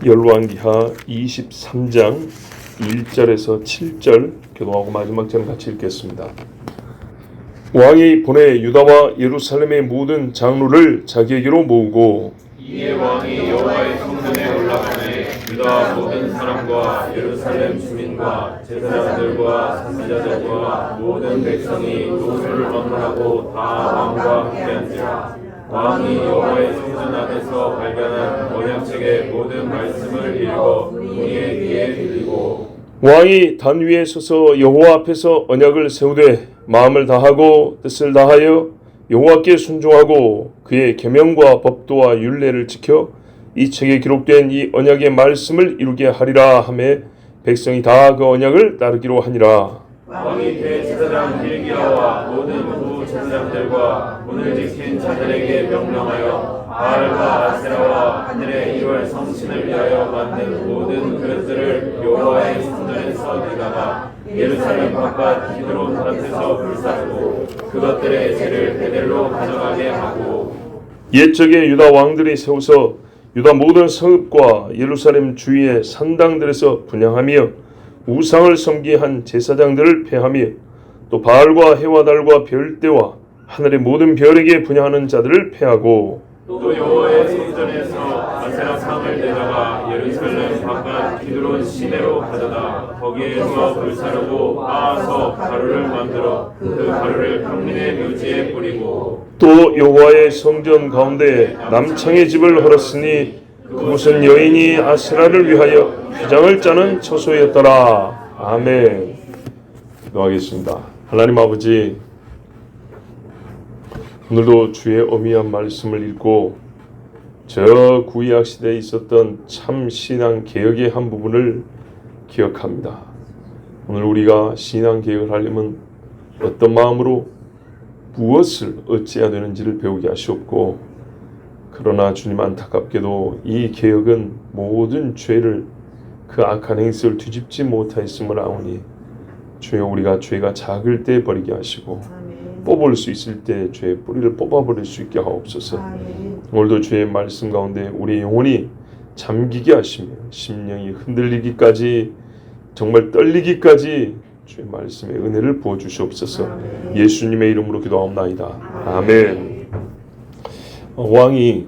열왕기하 23장 1절에서 7절 교도하고 마지막 절 같이 읽겠습니다. 왕이 보내 유다와 예루살렘의 모든 장로를 자기에게로 모으고 이에 왕이 여호와의 성전에 올라가매 유다 모든 사람과 예루살렘 주민과 제사장들과 선지자들과 모든 백성이 노소를 막론하고 다 왕과 함께한지라. 왕이 여호와의 성전 안에서 발견한 언약책의 모든 말씀을 읽어 문의의 귀에 들리고 왕이 단 위에 서서 여호와 앞에서 언약을 세우되 마음을 다하고 뜻을 다하여 여호와께 순종하고 그의 계명과 법도와 율례를 지켜 이 책에 기록된 이 언약의 말씀을 이루게 하리라 하매 백성이 다 그 언약을 따르기로 하니라. 왕이 대제사장 hil기야와 모든 부제사장들과 문을 지킨 자들에게 명령하여 바알과 아세라와 하늘의 1월 성신을 위하여 만든 모든 그릇들을 여호와의 성전에서 내다가 예루살렘 바깥 기드론 밭에서 불사르고 그것들의 재를 베델로 가져가게 하고 옛적에 유다 왕들이 세워서 유다 모든 성읍과 예루살렘 주위의 산당들에서 분향하며 우상을 섬기게 한 제사장들을 폐하며 또 바알과 해와 달과 별대와 하늘의 모든 별에게 분향하는 자들을 폐하고 또 여호와의 성전에서 아세라 상을 내다가 예루살렘 바깥 기드론 시내로 가져다 거기에서 불사르고 빻아서 가루를 만들어 그 가루를 평민의 묘지에 뿌리고 또 여호와의 성전 가운데 남창의 집을 헐었으니 그곳은 여인이 아세라를 위하여 휘장을 짜는 처소였더라. 아멘. 기도하겠습니다. 하나님 아버지, 오늘도 주의 어미한 말씀을 읽고 저 구약 시대에 있었던 참 신앙 개혁의 한 부분을 기억합니다. 오늘 우리가 신앙 개혁을 하려면 어떤 마음으로 무엇을 어찌해야 되는지를 배우게 하시옵고, 그러나 주님 안타깝게도 이 개혁은 모든 죄를 그 악한 행실을 뒤집지 못하였음을 아오니 주여 우리가 죄가 작을 때 버리게 하시고 뽑을 수 있을 때 죄의 뿌리를 뽑아버릴 수 있게 하옵소서. 오늘도 주의 말씀 가운데 우리의 영혼이 잠기게 하시며 심령이 흔들리기까지 정말 떨리기까지 주의 말씀에 은혜를 부어주시옵소서. 예수님의 이름으로 기도하옵나이다. 아멘. 왕이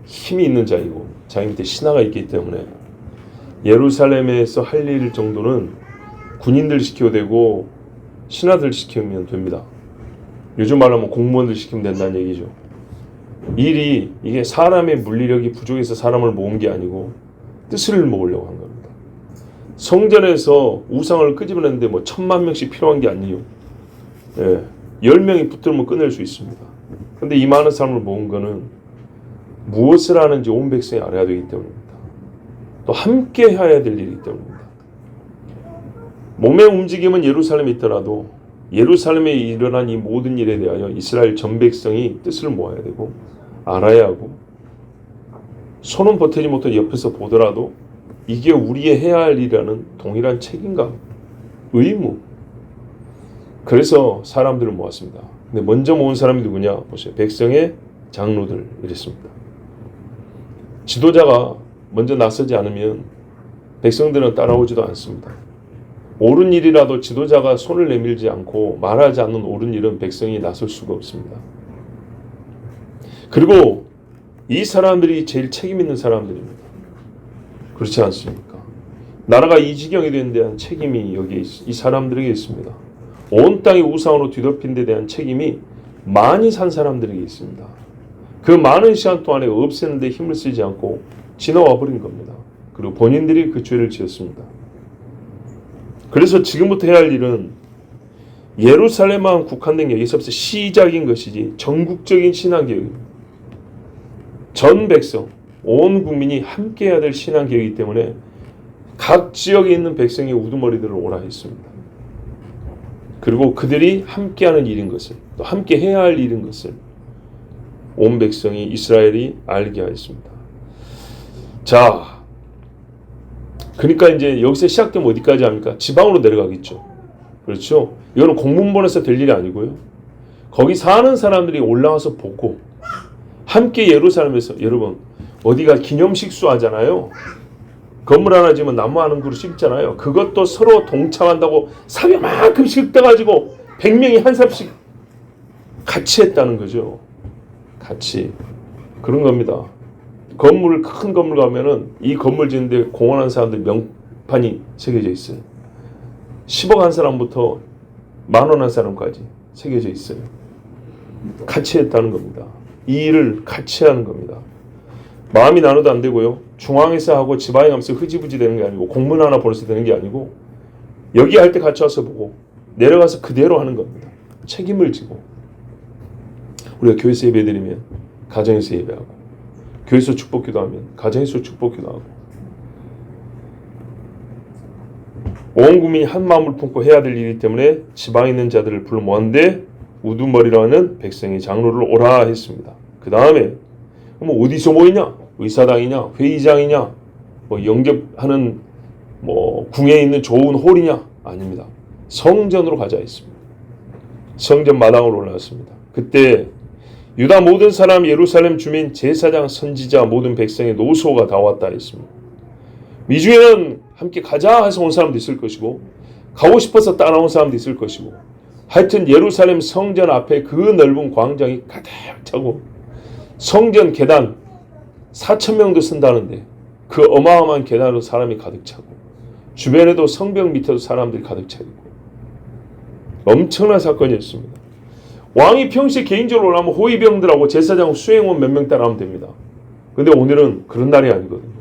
힘이 있는 자이고 자기 밑에 신하가 있기 때문에 예루살렘에서 할 일 정도는 군인들 시켜도 되고 신하들 시키면 됩니다. 요즘 말하면 공무원들 시키면 된다는 얘기죠. 일이 이게 사람의 물리력이 부족해서 사람을 모은 게 아니고 뜻을 모으려고 한 겁니다. 성전에서 우상을 끄집어내는데 10,000,000명씩 필요한 게 아니에요. 10명이 붙들면 끊을 수 있습니다. 근데 이 많은 사람을 모은 거는 무엇을 하는지 온 백성이 알아야 되기 때문입니다. 또 함께 해야 될 일이기 때문입니다. 몸의 움직임은 예루살렘에 있더라도 예루살렘에 일어난 이 모든 일에 대하여 이스라엘 전 백성이 뜻을 모아야 되고 알아야 하고, 손은 보태지 못해 옆에서 보더라도 이게 우리의 해야 할 일이라는 동일한 책임감, 의무. 그래서 사람들을 모았습니다. 근데 먼저 모은 사람이 누구냐? 보세요. 백성의 장로들 이랬습니다. 지도자가 먼저 나서지 않으면 백성들은 따라오지도 않습니다. 옳은 일이라도 지도자가 손을 내밀지 않고 말하지 않는 옳은 일은 백성이 나설 수가 없습니다. 그리고 이 사람들이 제일 책임 있는 사람들입니다. 그렇지 않습니까? 나라가 이 지경이 된 데 대한 책임이 여기에 이 사람들에게 있습니다. 온 땅이 우상으로 뒤덮인 데 대한 책임이 많이 산 사람들에게 있습니다. 그 많은 시간 동안에 없애는 데 힘을 쓰지 않고 지나와 버린 겁니다. 그리고 본인들이 그 죄를 지었습니다. 그래서 지금부터 해야 할 일은 예루살렘만 국한된 게 여기서부터 시작인 것이지 전국적인 신앙개혁입니다. 전 백성, 온 국민이 함께 해야 될 신앙개혁이기 때문에 각 지역에 있는 백성의 우두머리들을 오라 했습니다. 그리고 그들이 함께하는 일인 것을, 또 함께 해야 할 일인 것을 온 백성이 이스라엘이 알게 하였습니다. 자, 그러니까 이제 여기서 시작되면 어디까지 합니까? 지방으로 내려가겠죠. 그렇죠? 이거는 공문본에서 될 일이 아니고요. 거기 사는 사람들이 올라와서 보고 함께 예루살렘에서, 여러분 어디가 기념식수 하잖아요. 건물 하나 지으면 나무 한 그루 심잖아요. 그것도 서로 동참한다고 사료만큼씩 떠가지고 100명이 한 삽씩 같이 했다는 거죠. 같이. 그런 겁니다. 큰 건물 가면은 이 건물 짓는데 공헌한 사람들 명판이 새겨져 있어요. 10억 한 사람부터 10,000원 한 사람까지 새겨져 있어요. 같이 했다는 겁니다. 이 일을 같이 하는 겁니다. 마음이 나눠도 안 되고요. 중앙에서 하고 지방에 가면서 흐지부지 되는 게 아니고 공문 하나 보내서 되는 게 아니고 여기 할 때 같이 와서 보고 내려가서 그대로 하는 겁니다. 책임을 지고 우리가 교회에서 예배드리면 가정에서 예배하고 교회에서 축복기도 하면 가정에서 축복기도 하고 온 국민이 한 마음을 품고 해야 될 일이기 때문에 지방에 있는 자들을 불러 모았는데 우두머리라는 백성이 장로를 오라 했습니다. 그 다음에 뭐 어디서 모이냐? 의사당이냐? 회의장이냐? 뭐 영접하는 뭐 궁에 있는 좋은 홀이냐? 아닙니다. 성전으로 가자 했습니다. 성전 마당으로 올라갔습니다. 그때 유다 모든 사람, 예루살렘 주민, 제사장, 선지자, 모든 백성의 노소가 다 왔다 했습니다. 이 중에는 함께 가자 해서 온 사람도 있을 것이고 가고 싶어서 따라온 사람도 있을 것이고 하여튼 예루살렘 성전 앞에 그 넓은 광장이 가득 차고 성전 계단 4,000명도 쓴다는데 그 어마어마한 계단으로 사람이 가득 차고 주변에도 성벽 밑에도 사람들이 가득 차 있고 엄청난 사건이었습니다. 왕이 평소에 개인적으로 올라가면 호위병들하고 제사장 수행원 몇 명 따라하면 됩니다. 근데 오늘은 그런 날이 아니거든요.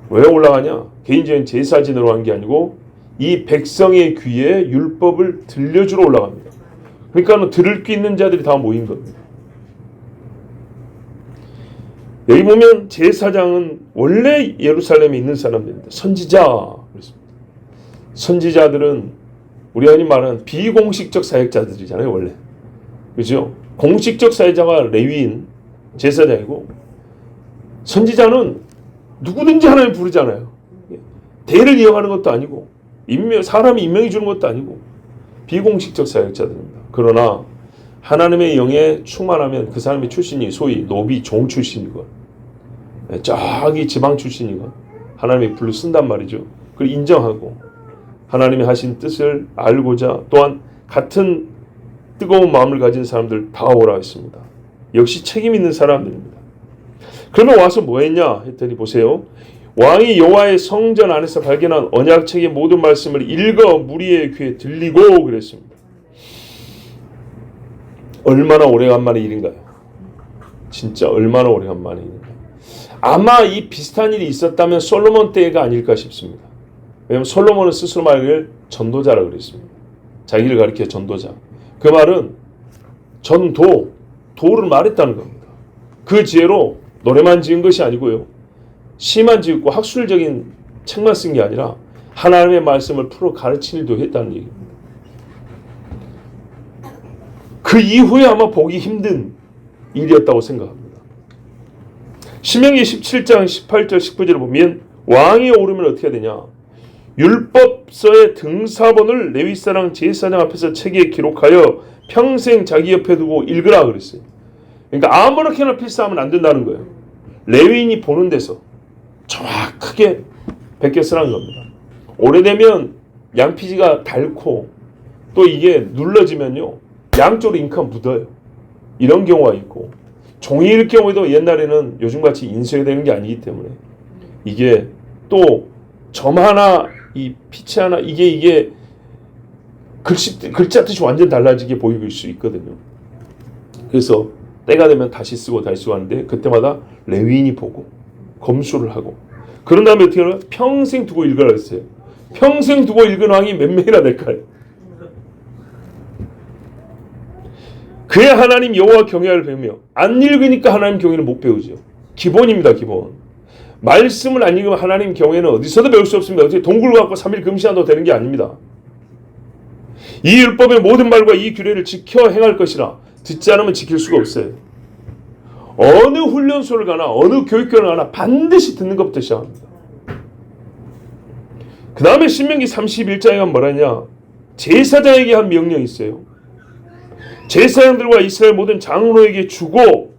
왜 올라가냐? 개인적인 제사 지내러 간 게 아니고 이 백성의 귀에 율법을 들려주러 올라갑니다. 그러니까 들을 귀 있는 자들이 다 모인 겁니다. 여기 보면 제사장은 원래 예루살렘에 있는 사람들입니다. 선지자 그렇습니다. 선지자들은 우리가 흔히 말하는 비공식적 사역자들이잖아요. 원래. 그죠? 공식적 사역자가 레위인 제사장이고 선지자는 누구든지 하나님 부르잖아요. 대를 이어가는 것도 아니고 사람이 임명해 주는 것도 아니고 비공식적 사역자들입니다. 그러나 하나님의 영에 충만하면 그 사람의 출신이 소위 노비 종 출신이건 저기 지방 출신이건 하나님이 불러 쓴단 말이죠. 그걸 인정하고 하나님이 하신 뜻을 알고자 또한 같은 뜨거운 마음을 가진 사람들 다 오라 했습니다. 역시 책임 있는 사람들입니다. 그러면 와서 뭐 했냐 했더니 보세요. 왕이 여호와의 성전 안에서 발견한 언약책의 모든 말씀을 읽어 무리의 귀에 들리고 그랬습니다. 얼마나 오래간만의 일인가요? 진짜 얼마나 오래간만의 일인가요? 아마 이 비슷한 일이 있었다면 솔로몬 때가 아닐까 싶습니다. 왜냐하면 솔로몬은 스스로 말하기를 전도자라고 그랬습니다. 자기를 가리켜 전도자. 그 말은 도를 말했다는 겁니다. 그 지혜로 노래만 지은 것이 아니고요. 시만 지었고 학술적인 책만 쓴 게 아니라 하나님의 말씀을 풀어 가르친 일도 했다는 얘기입니다. 그 이후에 아마 보기 힘든 일이었다고 생각합니다. 신명기 17장 18절 19절을 보면 왕이 오르면 어떻게 되냐? 율법서의 등사본을 레위사랑 제사장 앞에서 책에 기록하여 평생 자기 옆에 두고 읽으라 그랬어요. 그러니까 아무렇게나 필사하면 안 된다는 거예요. 레위인이 보는 데서 정확하게 베껴 쓰라는 겁니다. 오래되면 양피지가 닳고 또 이게 눌러지면요 양쪽으로 잉크가 묻어요. 이런 경우가 있고 종이일 경우에도 옛날에는 요즘같이 인쇄가 되는 게 아니기 때문에 이게 또 점 하나 이 피치 하나 이게 글자 뜻이 완전 달라지게 보일 수 있거든요. 그래서 때가 되면 다시 쓰고 다시 쓰고 하는데 그때마다 레위인이 보고 검수를 하고 그런 다음에 어떻게 하나 평생 두고 읽으라 했어요. 평생 두고 읽은 왕이 몇 명이나 될까요? 그의 하나님 여호와 경외를 배우며 안 읽으니까 하나님 경외를 못 배우죠. 기본입니다. 기본. 말씀을 안 읽으면 하나님 경외는 어디서도 배울 수 없습니다. 어떻게 동굴 갖고 3일 금시한다고 되는 게 아닙니다. 이 율법의 모든 말과 이 규례를 지켜 행할 것이라 듣지 않으면 지킬 수가 없어요. 어느 훈련소를 가나 어느 교육교를 가나 반드시 듣는 것부터 시작합니다. 그 다음에 신명기 31장에 뭐라 했냐? 제사장에게 한 명령이 있어요. 제사장들과 이스라엘 모든 장로에게 주고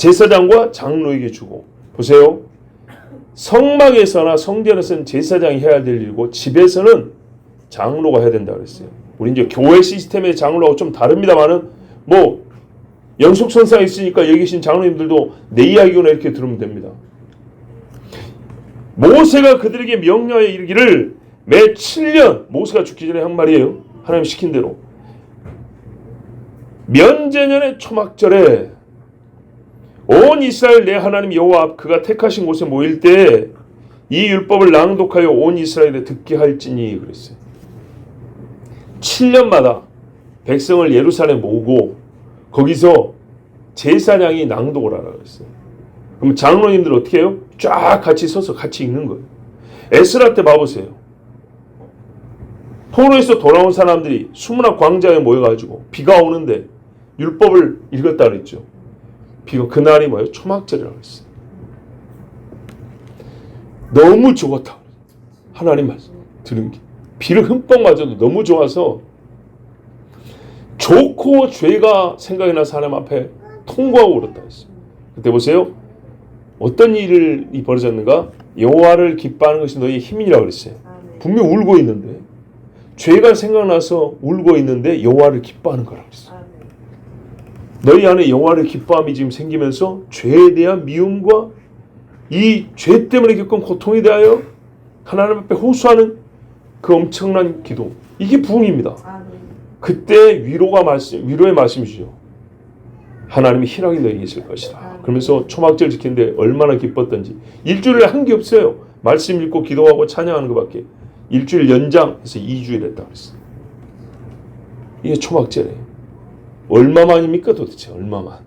제사장과 장로에게 주고. 보세요. 성막에서나 성전에서는 제사장이 해야 될 일이고 집에서는 장로가 해야 된다 그랬어요. 우리 이제 교회 시스템의 장로하고 좀 다릅니다만은 뭐 연속선상에 있으니까 여기 계신 장로님들도 내 이야기구나 이렇게 들으면 됩니다. 모세가 그들에게 명령하여 이르기를 매 7년 모세가 죽기 전에 한 말이에요. 하나님 시킨 대로 면제년의 초막절에 온 이스라엘 내 하나님 여호와 앞 그가 택하신 곳에 모일 때 이 율법을 낭독하여 온 이스라엘에 듣게 할지니 그랬어요. 7년마다 백성을 예루살렘 모으고 거기서 제사장이 낭독을 하라 그랬어요. 그럼 장로님들 어떻게 해요? 쫙 같이 서서 같이 읽는 거예요. 에스라 때 봐보세요. 포로에서 돌아온 사람들이 수문학 광장에 모여가지고 비가 오는데 율법을 읽었다 그랬죠. 비가 그날이 뭐예요? 초막절이라고 했어요. 너무 좋았다. 하나님 말씀 들은 게. 비를 흠뻑 맞아도 너무 좋아서 좋고 죄가 생각이 나서 하나님 앞에 통곡하고 울었다 했어요. 그때 보세요. 어떤 일이 벌어졌는가? 여호와를 기뻐하는 것이 너희의 힘이라고 그랬어요. 분명 울고 있는데 죄가 생각나서 울고 있는데 여호와를 기뻐하는 거라고 그랬어요. 너희 안에 여호와를 기뻐함이 지금 생기면서 죄에 대한 미움과 이 죄 때문에 겪은 고통에 대하여 하나님 앞에 호소하는 그 엄청난 기도. 이게 부흥입니다. 그때 위로의 말씀이죠. 하나님이 희락이 너희에게 있을 것이다. 그러면서 초막절 지키는데 얼마나 기뻤던지. 일주일에 한 게 없어요. 말씀 읽고 기도하고 찬양하는 것밖에. 일주일 연장해서 2주일 했다 그랬어요. 이게 초막절이에요. 얼마만입니까 도대체? 얼마만.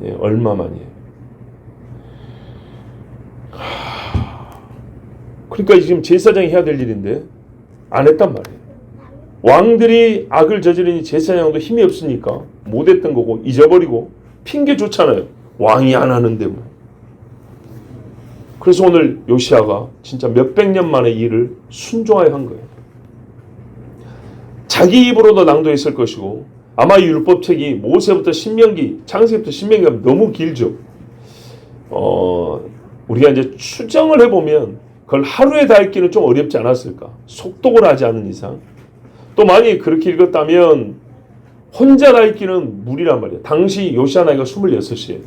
예, 얼마만이에요. 그러니까 지금 제사장이 해야 될 일인데 안 했단 말이에요. 왕들이 악을 저지르니 제사장도 힘이 없으니까 못했던 거고 잊어버리고 핑계 좋잖아요. 왕이 안 하는데 뭐. 그래서 오늘 요시아가 진짜 몇백 년 만에 이 일을 순종하여 한 거예요. 자기 입으로도 낭독했을 것이고 아마 이 율법책이 모세부터 신명기, 창세기부터 신명기가 너무 길죠. 우리가 이제 추정을 해보면 그걸 하루에 다 읽기는 좀 어렵지 않았을까. 속독을 하지 않은 이상. 또 만약에 그렇게 읽었다면 혼자 다 읽기는 무리란 말이에요. 당시 요시아 나이가 26이에요.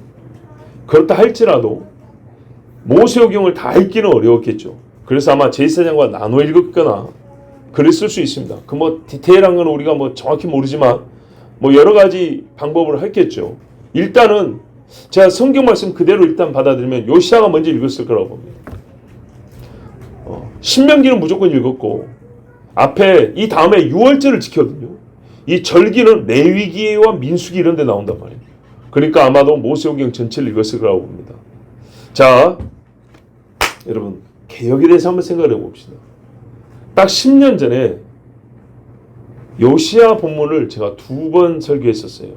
그렇다 할지라도 모세오경을 다 읽기는 어려웠겠죠. 그래서 아마 제사장과 나눠 읽었거나 그랬을 수 있습니다. 그 뭐 디테일한 건 우리가 뭐 정확히 모르지만 뭐 여러 가지 방법을 했겠죠. 일단은 제가 성경 말씀 그대로 일단 받아들이면 요시아가 먼저 읽었을 거라고 봅니다. 신명기는 무조건 읽었고 앞에 이 다음에 유월절을 지켰거든요. 이 절기는 레위기와 민수기 이런 데 나온단 말이에요. 그러니까 아마도 모세오경 전체를 읽었을 거라고 봅니다. 자, 여러분 개혁에 대해서 한번 생각해 봅시다. 딱 10년 전에 요시아 본문을 제가 2번 설교했었어요.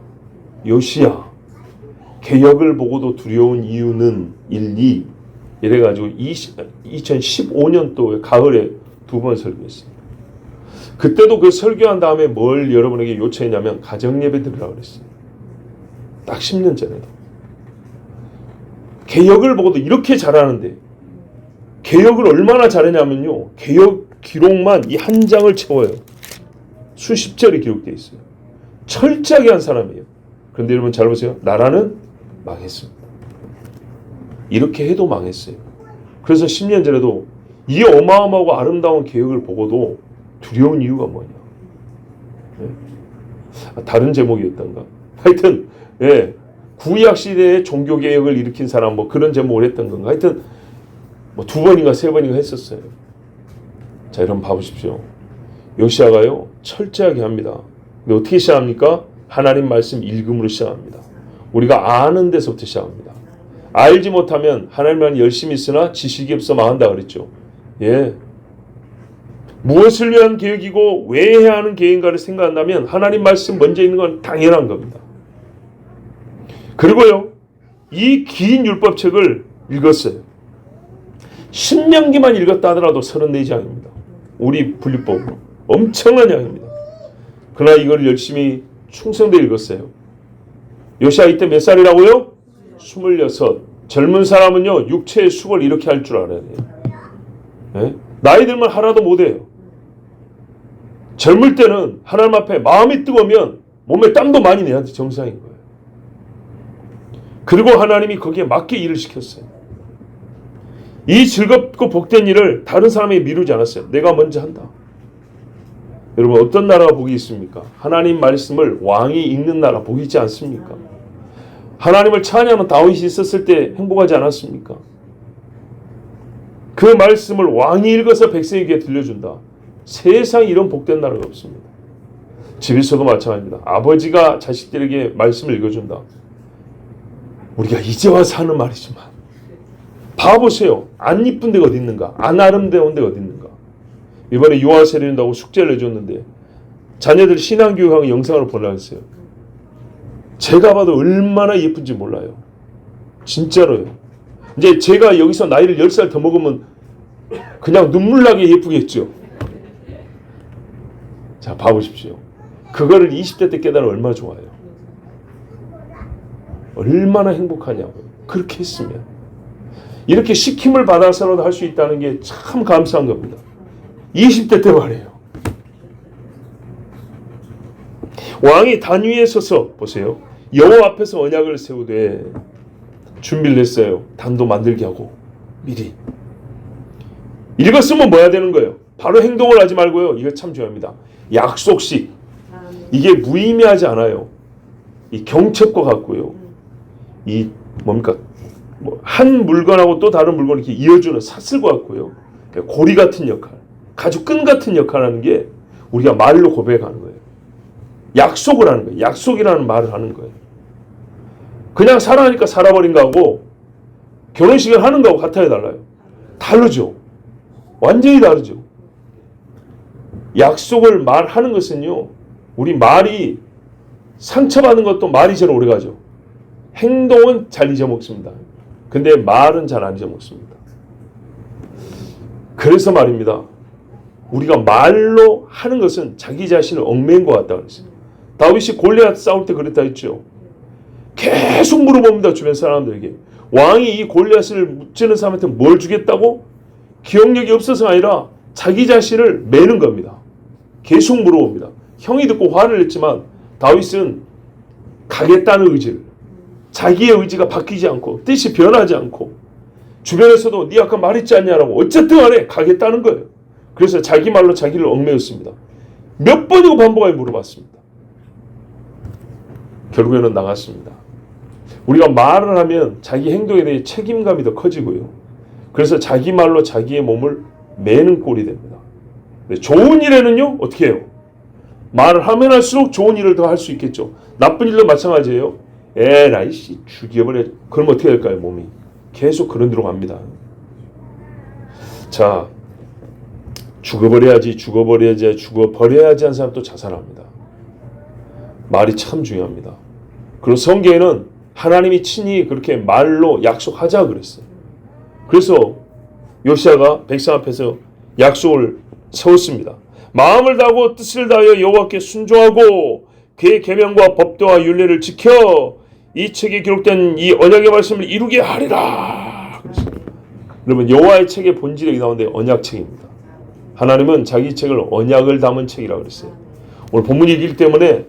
요시아 개혁을 보고도 두려운 이유는 1, 2 이래가지고 2015년도에 가을에 2번 설교했어요. 그때도 그 설교한 다음에 뭘 여러분에게 요청했냐면 가정예배 드리라고 그랬어요. 딱 10년 전에도. 개혁을 보고도 이렇게 잘하는데 개혁을 얼마나 잘했냐면요. 개혁 기록만 이 한 장을 채워요. 수십 절이 기록되어 있어요. 철저하게 한 사람이에요. 그런데 여러분 잘 보세요. 나라는 망했습니다. 이렇게 해도 망했어요. 그래서 10년 전에도 이 어마어마하고 아름다운 개혁을 보고도 두려운 이유가 뭐냐. 다른 제목이었던가. 하여튼 구약 시대의 종교개혁을 일으킨 사람 뭐 그런 제목을 했던 건가. 하여튼 뭐 2번인가 3번인가 했었어요. 자, 여러분 봐보십시오. 요시아가요 철저하게 합니다. 근데 어떻게 시작합니까? 하나님 말씀 읽음으로 시작합니다. 우리가 아는 데서부터 시작합니다. 알지 못하면 하나님만 열심히 있으나 지식이 없어 망한다 그랬죠. 예. 무엇을 위한 계획이고 왜 해야 하는 계획인가를 생각한다면 하나님 말씀 먼저 있는 건 당연한 겁니다. 그리고요 이 긴 율법책을 읽었어요. 신명기만 읽었다 하더라도 34장입니다. 우리 분류법으로 엄청난 양입니다. 그러나 이걸 열심히 충성되게 읽었어요. 요시아 이때 몇 살이라고요? 26. 젊은 사람은요 육체의 수고를 이렇게 할 줄 알아야 돼요. 예? 나이 들면 하나도 못해요. 젊을 때는 하나님 앞에 마음이 뜨거우면 몸에 땀도 많이 내야 돼. 정상인 거예요. 그리고 하나님이 거기에 맞게 일을 시켰어요. 이 즐겁고 복된 일을 다른 사람에게 미루지 않았어요. 내가 먼저 한다. 여러분 어떤 나라가 복이 있습니까? 하나님 말씀을 왕이 읽는 나라 복이 있지 않습니까? 하나님을 찬양하는 다윗이 있었을 때 행복하지 않았습니까? 그 말씀을 왕이 읽어서 백성에게 들려준다. 세상에 이런 복된 나라가 없습니다. 집에서도 마찬가지입니다. 아버지가 자식들에게 말씀을 읽어준다. 우리가 이제 와서 하는 말이지만 봐보세요. 안 이쁜 데가 어디 있는가? 안 아름다운 데가 어디 있는가? 이번에 유아세례 한다고 숙제를 해줬는데 자녀들 신앙교육하는 영상을 보내왔어요. 제가 봐도 얼마나 예쁜지 몰라요. 진짜로요. 이제 제가 여기서 나이를 10살 더 먹으면 그냥 눈물 나게 예쁘겠죠. 자, 봐보십시오. 그거를 20대 때 깨달으면 얼마나 좋아요. 얼마나 행복하냐고요. 그렇게 했으면. 이렇게 시킴을 받아서라도 할 수 있다는 게 참 감사한 겁니다. 20대 때 말이에요. 왕이 단 위에 서서 보세요. 여호와 앞에서 언약을 세우되 준비를 했어요. 단도 만들게 하고 미리. 읽었으면 뭐 해야 되는 거예요? 바로 행동을 하지 말고요. 이거 참 중요합니다. 약속식. 이게 무의미하지 않아요. 이 경첩과 같고요. 이 뭡니까? 한 물건하고 또 다른 물건을 이렇게 이어주는 사슬과 같고요. 고리 같은 역할, 가죽끈 같은 역할을 하는 게 우리가 말로 고백하는 거예요. 약속을 하는 거예요. 약속이라는 말을 하는 거예요. 그냥 살아가니까 살아버린 거하고 결혼식을 하는 거하고 같아요, 달라요? 다르죠. 완전히 다르죠. 약속을 말하는 것은요, 우리 말이 상처받는 것도 말이 제일 오래가죠. 행동은 잘 잊어먹습니다. 근데 말은 잘 안 잊어먹습니다. 그래서 말입니다. 우리가 말로 하는 것은 자기 자신을 얽매인 것 같다 그랬어요. 다윗이 골리앗 싸울 때 그랬다 했죠. 계속 물어봅니다. 주변 사람들에게. 왕이 이 골리앗을 무찌는 사람한테 뭘 주겠다고? 기억력이 없어서가 아니라 자기 자신을 매는 겁니다. 계속 물어봅니다. 형이 듣고 화를 냈지만 다윗은 가겠다는 의지를, 자기의 의지가 바뀌지 않고 뜻이 변하지 않고 주변에서도 네 아까 말했지 않냐라고 어쨌든 간에 가겠다는 거예요. 그래서 자기 말로 자기를 얽매였습니다. 몇 번이고 반복하게 물어봤습니다. 결국에는 나갔습니다. 우리가 말을 하면 자기 행동에 대해 책임감이 더 커지고요. 그래서 자기 말로 자기의 몸을 매는 꼴이 됩니다. 좋은 일에는요, 어떻게 해요? 말을 하면 할수록 좋은 일을 더 할 수 있겠죠. 나쁜 일도 마찬가지예요. 에라이 씨 죽여버려. 그럼 어떻게 될까요? 몸이 계속 그런 데로 갑니다. 자, 죽어버려야지 하는 사람 또 자살합니다. 말이 참 중요합니다. 그리고 성경에는 하나님이 친히 그렇게 말로 약속하자 그랬어요. 그래서 요시아가 백성 앞에서 약속을 세웠습니다. 마음을 다하고 뜻을 다하여 여호와께 순종하고 그의 계명과 법도와 율례를 지켜 이 책에 기록된 이 언약의 말씀을 이루게 하리라. 여러분, 여호와의 책의 본질이 나오는데 언약책입니다. 하나님은 자기 책을 언약을 담은 책이라고 그랬어요. 오늘 본문 읽기 때문에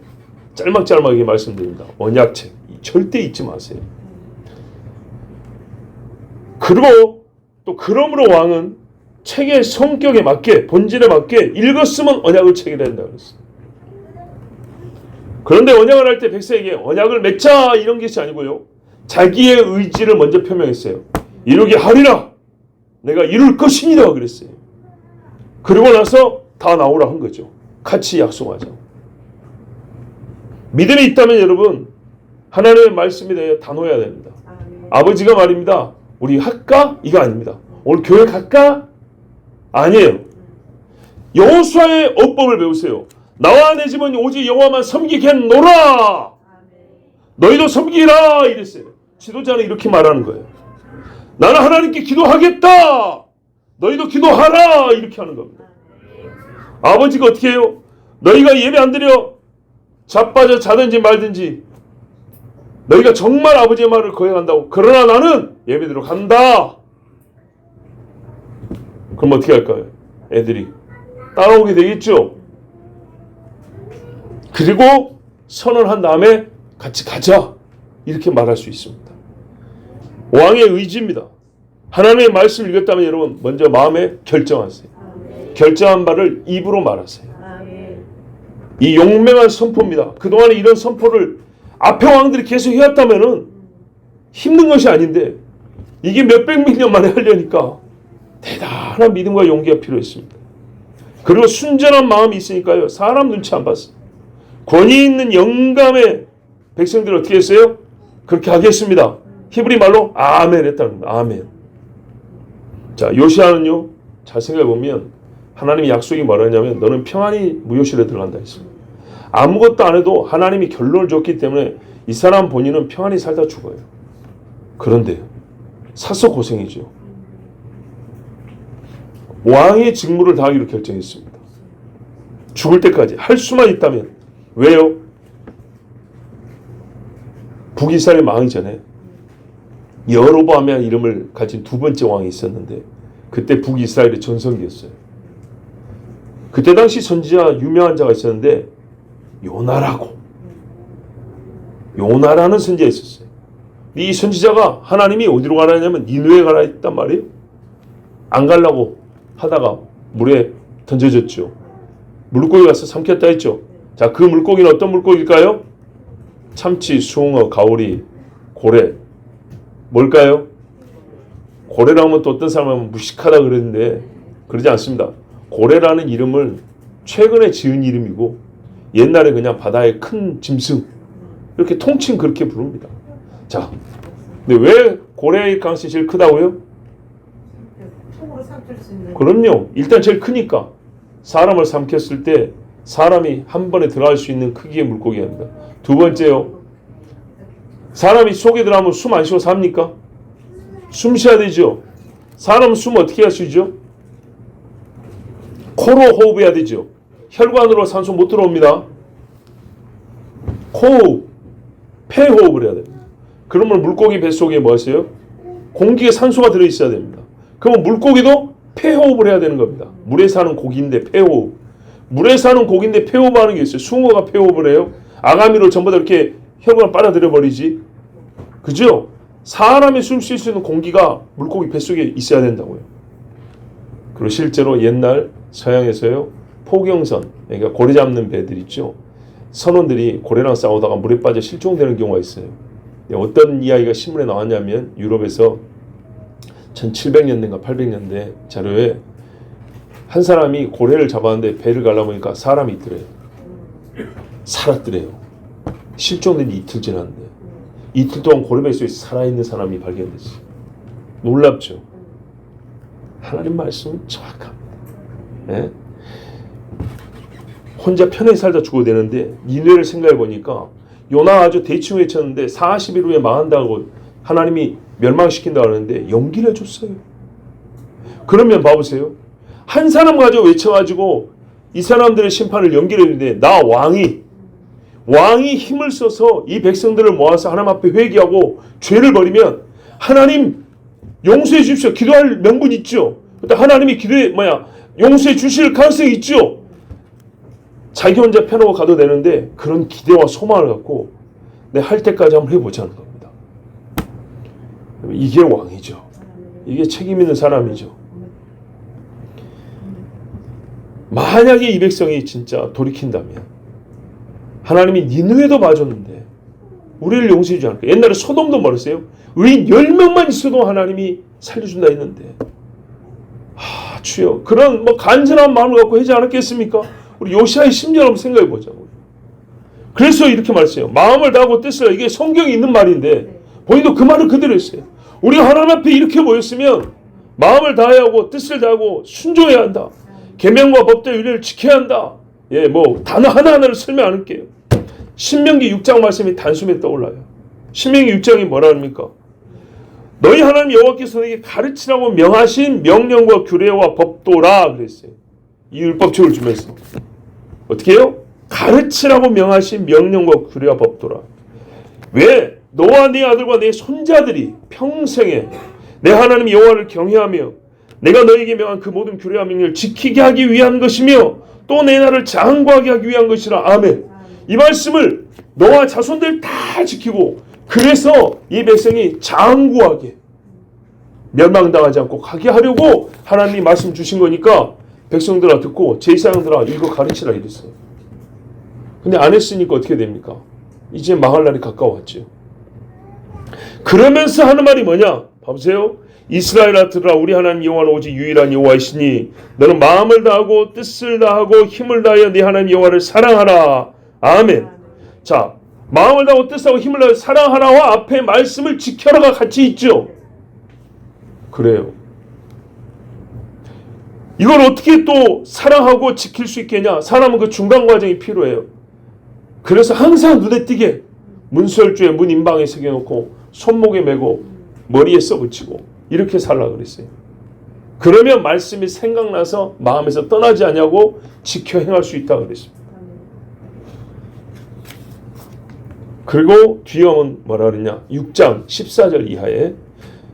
짤막짤막하게 말씀드립니다. 언약책 절대 잊지 마세요. 그리고 또 그러므로 왕은 책의 성격에 맞게, 본질에 맞게 읽었으면 언약을 체결해야 된다고 그랬어요. 그런데 언약을 할 때 백성에게 언약을 맺자 이런 것이 아니고요. 자기의 의지를 먼저 표명했어요. 이루게 하리라. 내가 이룰 것이니라 그랬어요. 그리고 나서 다 나오라 한 거죠. 같이 약속하자. 믿음이 있다면 여러분, 하나님의 말씀에 대해 단호해야 됩니다. 아버지가 말입니다. 우리 할까? 이거 아닙니다. 오늘 교회 갈까? 아니에요. 여호수아의 어법을 배우세요. 나와 내 집은 오직 여호와만 섬기겠노라. 너희도 섬기라 이랬어요. 지도자는 이렇게 말하는 거예요. 나는 하나님께 기도하겠다. 너희도 기도하라 이렇게 하는 겁니다. 아버지가 어떻게 해요? 너희가 예배 안 드려 자빠져 자든지 말든지 너희가 정말 아버지의 말을 거행한다고. 그러나 나는 예배드리러 간다. 그럼 어떻게 할까요? 애들이 따라오게 되겠죠. 그리고 선언한 다음에 같이 가자. 이렇게 말할 수 있습니다. 왕의 의지입니다. 하나님의 말씀을 읽었다면 여러분 먼저 마음에 결정하세요. 결정한 바를 입으로 말하세요. 이 용맹한 선포입니다. 그동안에 이런 선포를 앞에 왕들이 계속 해왔다면 힘든 것이 아닌데 이게 몇백 년 만에 하려니까 대단한 믿음과 용기가 필요했습니다. 그리고 순전한 마음이 있으니까요. 사람 눈치 안 봤어요. 권위 있는 영감의 백성들이 어떻게 했어요? 그렇게 하겠습니다. 히브리 말로 아멘 했다는 겁니다. 아멘. 자, 요시아는요. 잘 생각해 보면 하나님의 약속이 뭐라냐면 너는 평안히 무효실에 들어간다 했습니다. 아무것도 안 해도 하나님이 결론을 줬기 때문에 이 사람 본인은 평안히 살다 죽어요. 그런데 사서 고생이죠. 왕의 직무를 다하기로 결정했습니다. 죽을 때까지 할 수만 있다면. 왜요? 북이스라엘 망하기 전에 여로보암이라는 이름을 가진 두 번째 왕이 있었는데 그때 북이스라엘의 전성기였어요. 그때 당시 선지자 유명한 자가 있었는데 요나라는 선지자가 있었어요. 이 선지자가 하나님이 어디로 가라 했냐면 니느웨 가라 했단 말이에요. 안 가려고 하다가 물에 던져졌죠. 물고기 가서 삼켰다 했죠. 자, 그 물고기는 어떤 물고기일까요? 참치, 숭어, 가오리, 고래. 뭘까요? 고래라고 하면 또 어떤 사람은 무식하다 그랬는데 그러지 않습니다. 고래라는 이름을 최근에 지은 이름이고 옛날에 그냥 바다의 큰 짐승 이렇게 통칭 그렇게 부릅니다. 자, 근데 왜 고래의 가능성이 제일 크다고요? 통으로 삼킬 수 있는. 그럼요. 일단 제일 크니까 사람을 삼켰을 때 사람이 한 번에 들어갈 수 있는 크기의 물고기입니다. 두 번째요. 사람이 속에 들어가면 숨 안 쉬고 삽니까? 숨 쉬어야 되죠. 사람은 숨 어떻게 할 수 있죠? 코로 호흡해야 되죠. 혈관으로 산소 못 들어옵니다. 코호흡, 폐호흡을 해야 됩니다. 그러면 물고기 뱃속에 뭐 하세요? 공기에 산소가 들어있어야 됩니다. 그러면 물고기도 폐호흡을 해야 되는 겁니다. 물에 사는 고기인데 폐호흡. 물에 사는 고기인데 폐호흡하는 게 있어요. 숭어가 폐호흡을 해요. 아가미로 전부 다 이렇게 혈관을 빨아들여 버리지. 그죠? 사람이 숨 쉴 수 있는 공기가 물고기 뱃속에 있어야 된다고요. 그리고 실제로 옛날 서양에서요. 포경선, 그러니까 고래 잡는 배들 있죠. 선원들이 고래랑 싸우다가 물에 빠져 실종되는 경우가 있어요. 어떤 이야기가 신문에 나왔냐면 유럽에서 1700년대인가 800년대 자료에 한 사람이 고래를 잡았는데 배를 갈라보니까 사람이 있더래요. 살았더래요. 실종된 지 이틀 지났는데 이틀 동안 고래 뱃속에 살아있는 사람이 발견됐어요. 놀랍죠? 하나님 말씀은 정확합니다. 네? 혼자 편하게 살다 죽어야 되는데 니느웨를 생각해 보니까 요나 아주 대충 외쳤는데 40일 후에 망한다고 하나님이 멸망시킨다고 하는데 연기를 해줬어요. 그러면 봐보세요. 한 사람 가지고 외쳐가지고 이 사람들의 심판을 연기를 했는데 나 왕이 힘을 써서 이 백성들을 모아서 하나님 앞에 회개하고 죄를 버리면 하나님 용서해 주십시오. 기도할 명분 있죠. 하나님이 용서해 주실 가능성이 있죠. 자기 혼자 펴놓고 가도 되는데 그런 기대와 소망을 갖고 할 때까지 한번 해보자는 겁니다. 이게 왕이죠. 이게 책임 있는 사람이죠. 만약에 이 백성이 진짜 돌이킨다면 하나님이 니느웨도 봐줬는데 우리를 용서해 주지 않을까. 옛날에 소돔도 말했어요. 의인 10명만 있어도 하나님이 살려준다 했는데 주여 그런 간절한 마음을 갖고 하지 않았겠습니까? 우리 요시아의 심정을 한번 생각해 보자고요. 그래서 이렇게 말했어요. 마음을 다하고 뜻을. 이게 성경에 있는 말인데 본인도 그 말을 그대로 했어요. 우리가 하나님 앞에 이렇게 모였으면 마음을 다해야 하고 뜻을 다하고 순종해야 한다. 계명과 법대 윤리를 지켜야 한다. 단어 하나하나를 설명 안 할게요. 신명기 6장 말씀이 단숨에 떠올라요. 신명기 6장이 뭐라 합니까? 너희 하나님 여호와께서 너에게 가르치라고 명하신 명령과 규례와 법도라 그랬어요. 이 율법책을 주면서 어떻게 해요? 가르치라고 명하신 명령과 규례와 법도라. 왜? 너와 네 아들과 네 손자들이 평생에 내 하나님 여호와를 경외하며 내가 너에게 명한 그 모든 규례와 명령을 지키게 하기 위한 것이며 또 내 나라를 장구하게 하기 위한 것이라. 아멘. 이 말씀을 너와 자손들 다 지키고 그래서 이 백성이 장구하게 멸망당하지 않고 가게 하려고 하나님이 말씀 주신 거니까 백성들아 듣고 제사장들아 이거 가르치라 이랬어요. 근데 안 했으니까 어떻게 됩니까? 이제 망할 날이 가까웠죠. 그러면서 하는 말이 뭐냐? 봐보세요. 이스라엘아 들으라. 우리 하나님 여호와는 오직 유일한 여호와이시니 너는 마음을 다하고 뜻을 다하고 힘을 다하여 네 하나님 여호와를 사랑하라. 아멘. 자, 마음을 다하고 뜻하고 힘을 다하여 사랑하라와 앞에 말씀을 지켜라가 같이 있죠. 그래요. 이걸 어떻게 또 사랑하고 지킬 수 있겠냐? 사람은 그 중간 과정이 필요해요. 그래서 항상 눈에 띄게 문설주에 문 임방에 새겨놓고 손목에 메고 머리에 써붙이고 이렇게 살라고 그랬어요. 그러면 말씀이 생각나서 마음에서 떠나지 않냐고 지켜 행할 수 있다고 그랬습니다. 그리고 뒤에 오면 뭐라 그러냐? 6장 14절 이하에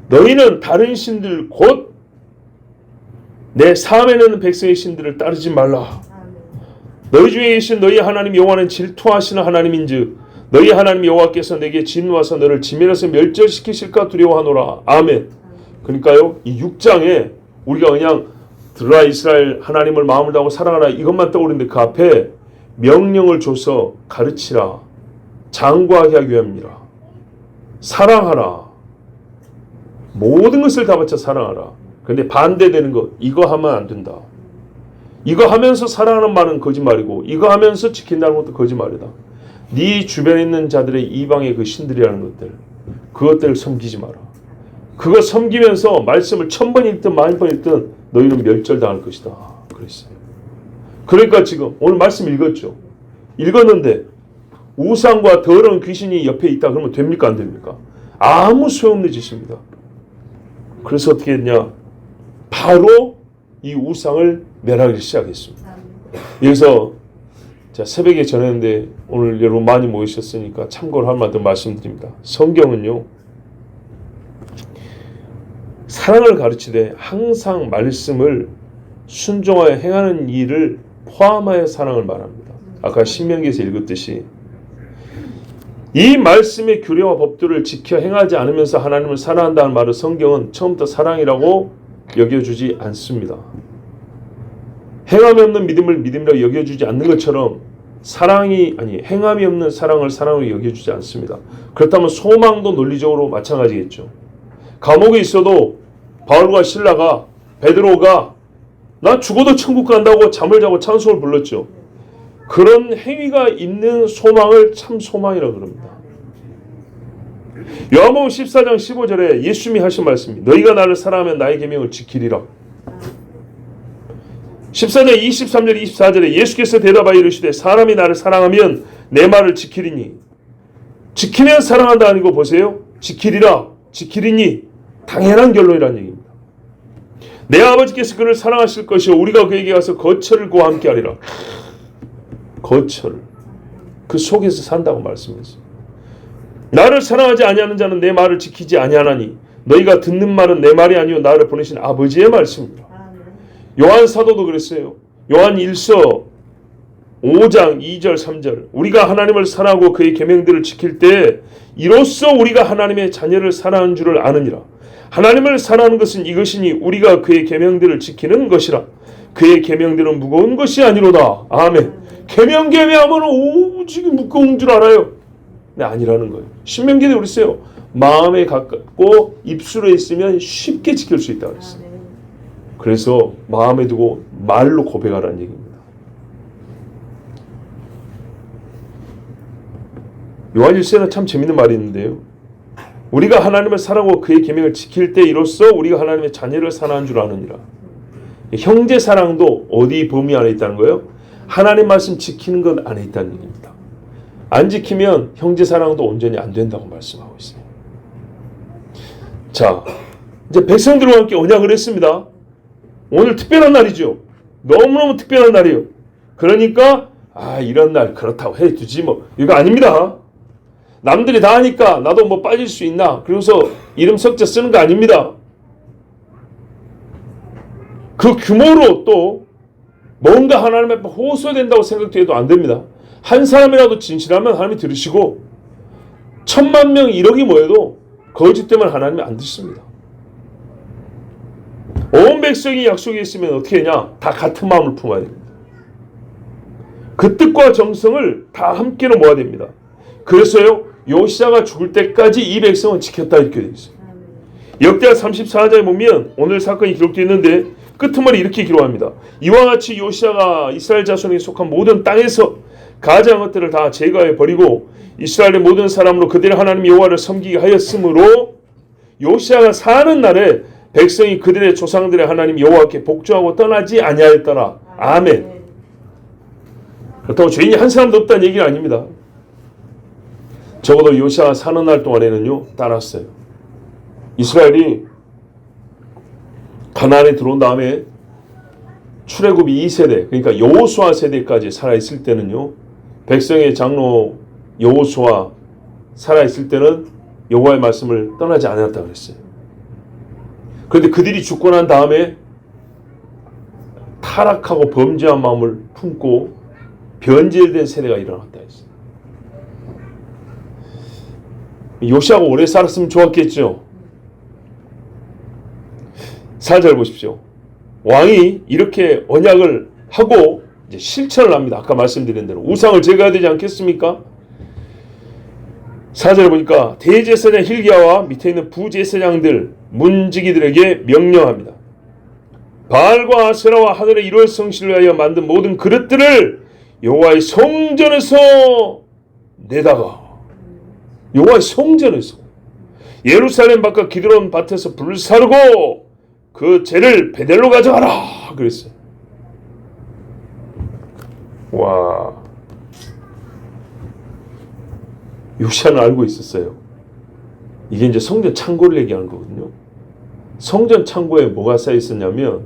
너희는 다른 신들 곧 내 사함에는 백성의 신들을 따르지 말라. 너희 중에 계신 너희 하나님 여호와는 질투하시는 하나님인즉 너희 하나님 여호와께서 내게 진노하사 너를 지면에서 멸절시키실까 두려워하노라. 아멘. 그러니까요, 이 6장에 우리가 그냥 들으라 이스라엘 하나님을 마음을 다하고 사랑하라 이것만 떠오르는데 그 앞에 명령을 줘서 가르치라. 장구하게 하기 위함이라. 사랑하라. 모든 것을 다 바쳐 사랑하라. 근데 반대되는 것, 이거 하면 안 된다. 이거 하면서 사랑하는 말은 거짓말이고 이거 하면서 지킨다는 것도 거짓말이다. 네 주변에 있는 자들의 이방의 그 신들이라는 것들, 그것들을 섬기지 마라. 그거 섬기면서 말씀을 1000번 읽든 10,000번 읽든 너희는 멸절당할 것이다. 그랬어요. 그러니까 지금 오늘 말씀 읽었죠. 읽었는데 우상과 더러운 귀신이 옆에 있다 그러면 됩니까 안 됩니까? 아무 소용없는 짓입니다. 그래서 어떻게 했냐? 바로 이 우상을 멸하기 시작했습니다. 여기서 자, 새벽에 전했는데 오늘 여러분 많이 모이셨으니까 참고를 할 만큼 말씀드립니다. 성경은요, 사랑을 가르치되 항상 말씀을 순종하여 행하는 일을 포함하여 사랑을 말합니다. 아까 신명기에서 읽었듯이 이 말씀의 규례와 법들을 지켜 행하지 않으면서 하나님을 사랑한다는 말을 성경은 처음부터 사랑이라고 여겨주지 않습니다. 행함이 없는 믿음을 믿음이라고 여겨주지 않는 것처럼 행함이 없는 사랑을 사랑으로 여겨주지 않습니다. 그렇다면 소망도 논리적으로 마찬가지겠죠. 감옥에 있어도 바울과 실라가 베드로가 나 죽어도 천국 간다고 잠을 자고 찬송을 불렀죠. 그런 행위가 있는 소망을 참 소망이라고 그럽니다. 요한복음 14장 15절에 예수님이 하신 말씀이 너희가 나를 사랑하면 나의 계명을 지키리라. 14장 23절 24절에 예수께서 대답하여 이르시되 사람이 나를 사랑하면 내 말을 지키리니. 지키면 사랑한다 아니고 보세요. 지키리라. 지키리니. 당연한 결론이라는 얘기입니다. 내 아버지께서 그를 사랑하실 것이요 우리가 그에게 가서 거처를 그와 함께 하리라. 거처를. 그 속에서 산다고 말씀했어요. 나를 사랑하지 아니하는 자는 내 말을 지키지 아니하나니 너희가 듣는 말은 내 말이 아니요 나를 보내신 아버지의 말씀이라. 요한 사도도 그랬어요. 요한 1서 5장 2절 3절 우리가 하나님을 사랑하고 그의 계명들을 지킬 때 이로써 우리가 하나님의 자녀를 사랑하는 줄을 아느니라. 하나님을 사랑하는 것은 이것이니 우리가 그의 계명들을 지키는 것이라. 그의 계명들은 무거운 것이 아니로다. 아멘. 계명 계명하면 오지게 무거운 줄 알아요. 네, 아니라는 거예요. 신명기에 그랬어요. 마음에 가깝고 입술에 있으면 쉽게 지킬 수 있다고 그랬어요. 그래서 마음에 두고 말로 고백하라는 얘기입니다. 요한 1서에는 참 재밌는 말이 있는데요. 우리가 하나님을 사랑하고 그의 계명을 지킬 때 이로써 우리가 하나님의 자녀를 사랑하는 줄 아느니라. 형제 사랑도 어디 범위 안에 있다는 거예요? 하나님 말씀 지키는 것 안에 있다는 얘기입니다. 안 지키면 형제 사랑도 온전히 안 된다고 말씀하고 있어요. 자, 이제 백성들과 함께 언약을 했습니다. 오늘 특별한 날이죠. 너무너무 특별한 날이에요. 그러니까 이런 날 그렇다고 해두지 뭐 이거 아닙니다. 남들이 다 하니까 나도 뭐 빠질 수 있나? 그래서 이름 석자 쓰는 거 아닙니다. 그 규모로 또 뭔가 하나님 앞에 호소된다고 생각해도 안 됩니다. 한 사람이라도 진실하면 하나님이 들으시고 10,000,000명 1억이 모여도 거짓되면 하나님이 안 듣습니다. 온 백성이 약속이 있으면 어떻게 하냐? 다 같은 마음을 품어야 됩니다. 그 뜻과 정성을 다 함께로 모아야 됩니다. 그래서요, 요시야가 죽을 때까지 이 백성은 지켰다 이렇게 되어 있어요. 역대하 34장에 보면 오늘 사건이 기록되어 있는데 끄트머리 이렇게 기록합니다. 이와 같이 요시야가 이스라엘 자손에 속한 모든 땅에서 가장 것들을 다 제거해 버리고 이스라엘의 모든 사람으로 그들의 하나님 여호와를 섬기게 하였으므로 요시야가 사는 날에 백성이 그들의 조상들의 하나님 여호와께 복종하고 떠나지 아니하였더라. 아멘. 그렇다고 죄인이 한 사람도 없다는 얘기는 아닙니다. 적어도 요시야가 사는 날 동안에는요 따랐어요. 이스라엘이 가나안에 들어온 다음에 출애굽이 2세대 그러니까 여호수아 세대까지 살아있을 때는요 백성의 장로 여호수아 살아있을 때는 여호와의 말씀을 떠나지 않았다 그랬어요. 그런데 그들이 죽고 난 다음에 타락하고 범죄한 마음을 품고 변질된 세대가 일어났다 했어요. 요시야가 오래 살았으면 좋았겠죠. 4절 보십시오. 왕이 이렇게 언약을 하고 이제 실천을 합니다. 아까 말씀드린 대로 우상을 제거해야 되지 않겠습니까? 4절에 보니까 대제사장 hil기야와 밑에 있는 부제사장들 문지기들에게 명령합니다. 바알과 아세라와 하늘의 이루어 성실을 위하여 만든 모든 그릇들을 여호와의 성전에서 내다가 여호와의 성전에서 예루살렘 바깥 기드론 밭에서 불을 사르고 그 재를 베델로 가져가라 그랬어요. 와, 요시야는 알고 있었어요. 이게 이제 성전 창고를 얘기하는 거거든요. 성전 창고에 뭐가 쌓여 있었냐면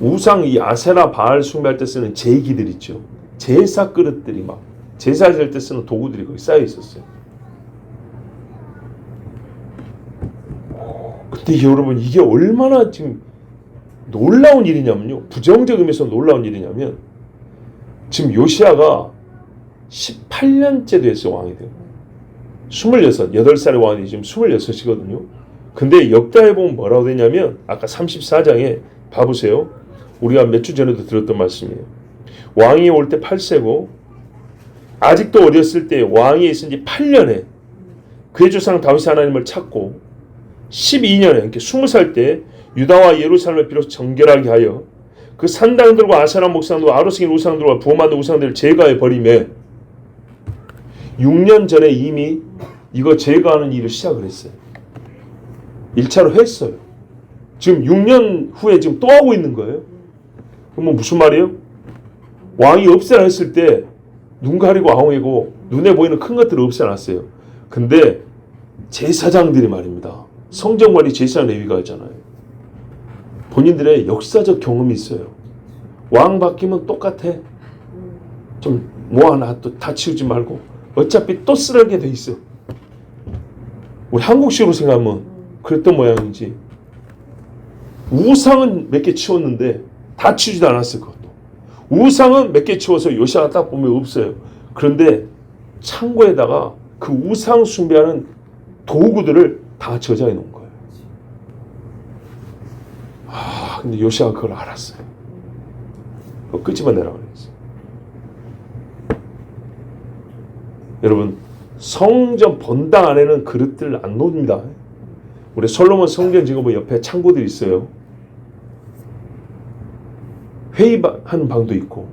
우상 이 아세라 바알 숭배할 때 쓰는 제기들 있죠. 제사 그릇들이 막 제사 지낼 때 쓰는 도구들이 거기 쌓여 있었어요. 근데 여러분 이게 얼마나 지금 놀라운 일이냐면요. 부정적 의미에서 놀라운 일이냐면 지금 요시야가 18년째 됐어요. 왕이 돼요. 26, 8살의 왕이 지금 26이거든요. 근데 역다에 보면 뭐라고 되냐면 아까 34장에 봐보세요. 우리가 몇 주 전에도 들었던 말씀이에요. 왕이 올 때 8세고 아직도 어렸을 때 왕이 있은 지 8년에 그의 조상 다윗 하나님을 찾고 12년에 이렇게 20살 때 유다와 예루살렘을 비로소 정결하게 하여 그 산당들과 아세라 목상들과 아로스긴 우상들과 부어만든 우상들을 제거해 버리며 6년 전에 이미 이거 제거하는 일을 시작을 했어요. 1차로 했어요. 지금 6년 후에 지금 또 하고 있는 거예요. 그럼 뭐 무슨 말이에요? 왕이 없애라 했을 때 눈 가리고 아웅이고 눈에 보이는 큰 것들을 없애놨어요. 근데 제사장들이 말입니다. 성전관리 제사장 레위가 있잖아요. 본인들의 역사적 경험이 있어요. 왕 바뀌면 똑같아. 좀 뭐 하나 또 다 치우지 말고 어차피 또 쓰러게 돼 있어. 우리 한국식으로 생각하면 그랬던 모양이지. 우상은 몇 개 치웠는데 다 치우지도 않았을 것도. 우상은 몇 개 치워서 요시야가 딱 보면 없어요. 그런데 창고에다가 그 우상 숭배하는 도구들을 다 저장해 놓은 거예요. 근데 요시야가 그걸 알았어요. 그거 끄집어내라고 그랬어요. 여러분, 성전 본당 안에는 그릇들 안 놓습니다. 우리 솔로몬 성전 지금 옆에 창고들이 있어요. 회의하는 방도 있고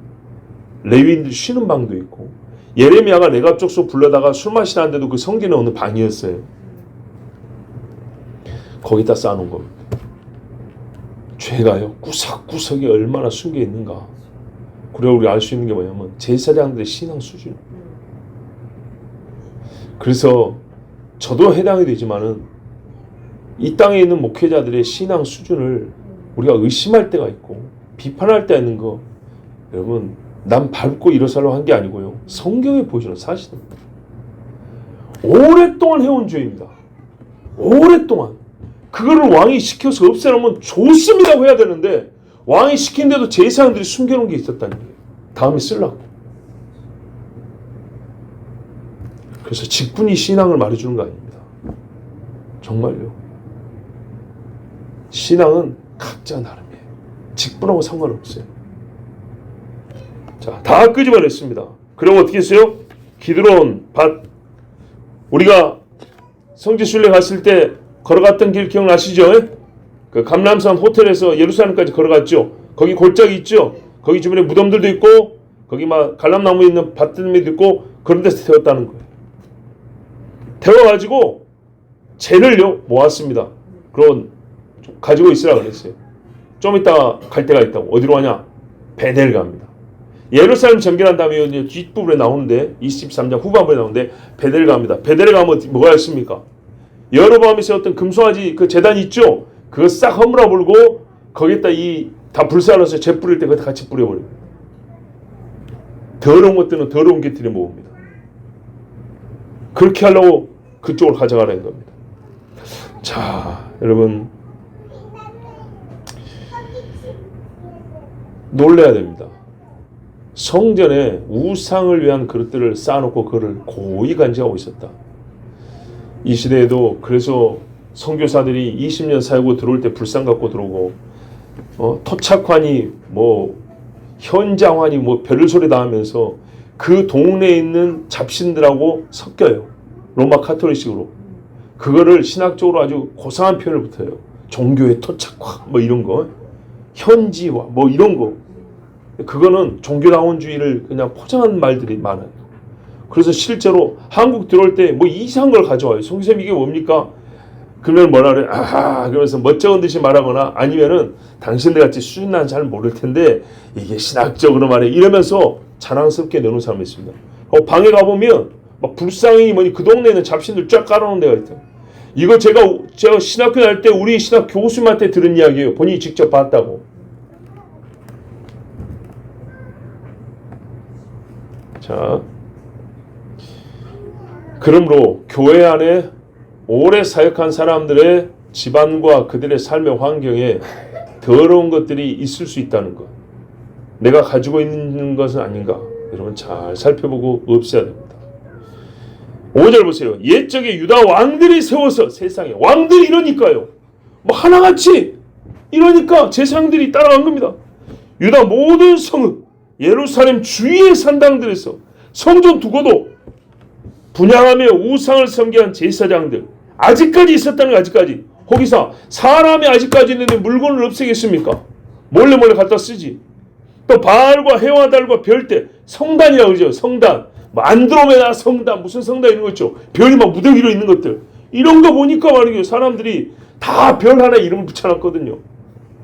레위인들 쉬는 방도 있고 예레미야가 내가 쪽수 불러다가 술 마시는데도 그 성전에 오는 방이었어요. 거기다 쌓아놓은 겁니다. 죄가요 구석구석에 얼마나 숨겨 있는가. 그리고 우리가 알 수 있는 게 뭐냐면 제사장들의 신앙 수준. 그래서 저도 해당이 되지만은 이 땅에 있는 목회자들의 신앙 수준을 우리가 의심할 때가 있고 비판할 때 있는 거, 여러분 남 밟고 일어서려고 한 게 아니고요. 성경에 보여주는 사실입니다. 오랫동안 해온 죄입니다. 오랫동안. 그거를 왕이 시켜서 없애놓으면 좋습니다고 해야 되는데 왕이 시킨데도 제사장들이 숨겨놓은 게 있었다는 거예요. 다음에 쓰려고. 그래서 직분이 신앙을 말해주는 거 아닙니다. 정말요. 신앙은 각자 나름이에요. 직분하고 상관없어요. 자, 다 끄집어냈습니다. 그럼 어떻게 했어요? 기드론 밭. 우리가 성지순례 갔을 때 걸어갔던 길 기억나시죠? 그 감람산 호텔에서 예루살렘까지 걸어갔죠. 거기 골짜기 있죠. 거기 주변에 무덤들도 있고 거기 막 갈람나무 있는 밭들도 있고 그런 데서 태웠다는 거예요. 태워가지고 재를요 모았습니다. 그런 가지고 있으라 그랬어요. 좀 이따 갈 데가 있다고. 어디로 가냐? 베델 갑니다. 예루살렘 전개한 다음에 이제 뒷부분에 나오는데 23장 후반부에 나오는데 베델 갑니다. 베델에 가면 뭐가 있습니까? 여로보암이 세웠던 금송아지 그 제단 있죠? 그거 싹 허물어 불고 거기에다 다 불살라서 재 뿌릴 때 그거 같이 뿌려버려요. 더러운 것들은 더러운 개들이 모읍니다. 그렇게 하려고 그쪽으로 가져가라는 겁니다. 자, 여러분 놀라야 됩니다. 성전에 우상을 위한 그릇들을 쌓아놓고 그거를 고이 간직하고 있었다. 이 시대에도 그래서 선교사들이 20년 사역고 들어올 때 불상 갖고 들어오고 토착환이 현장환이 별소리 다 하면서 그 동네에 있는 잡신들하고 섞여요. 로마 카톨릭식으로. 그거를 신학적으로 아주 고상한 표현을 붙여요. 종교의 토착화 이런 거. 현지화 이런 거. 그거는 종교다원주의를 그냥 포장한 말들이 많아요. 그래서 실제로 한국 들어올 때 이상한 걸 가져와요. 송쌤 이게 뭡니까? 그러면 뭐라 그래? 아하 그러면서 멋쩍은 듯이 말하거나 아니면은 당신들 같이 수준 난 잘 모를 텐데 이게 신학적으로 말해 이러면서 자랑스럽게 내놓은 사람이 있습니다. 방에 가보면 막 불상이 그 동네에 있는 잡신들 쫙 깔아놓은 데가 있어요. 이거 제가 신학교 다닐 때 우리 신학 교수님한테 들은 이야기예요. 본인이 직접 봤다고. 자, 그러므로 교회 안에 오래 사역한 사람들의 집안과 그들의 삶의 환경에 더러운 것들이 있을 수 있다는 것. 내가 가지고 있는 것은 아닌가? 여러분 잘 살펴보고 없애야 됩니다. 5절 보세요. 옛적에 유다 왕들이 세워서 세상에 왕들이 이러니까요. 하나같이 이러니까 제사장들이 따라간 겁니다. 유다 모든 성읍 예루살렘 주위의 산당들에서 성전 두고도 분향하며 우상을 섬기한 제사장들 아직까지 있었다는 거. 아직까지 거기서 사람이 아직까지 있는데 물건을 없애겠습니까? 몰래 갖다 쓰지. 또 바알과 해와 달과 별대 성단이라고 그러죠. 성단 안드로메다 성단 무슨 성단 이런 거 있죠. 별이 무더기로 있는 것들 이런 거 보니까 말이에요. 사람들이 다 별 하나 이름을 붙여놨거든요.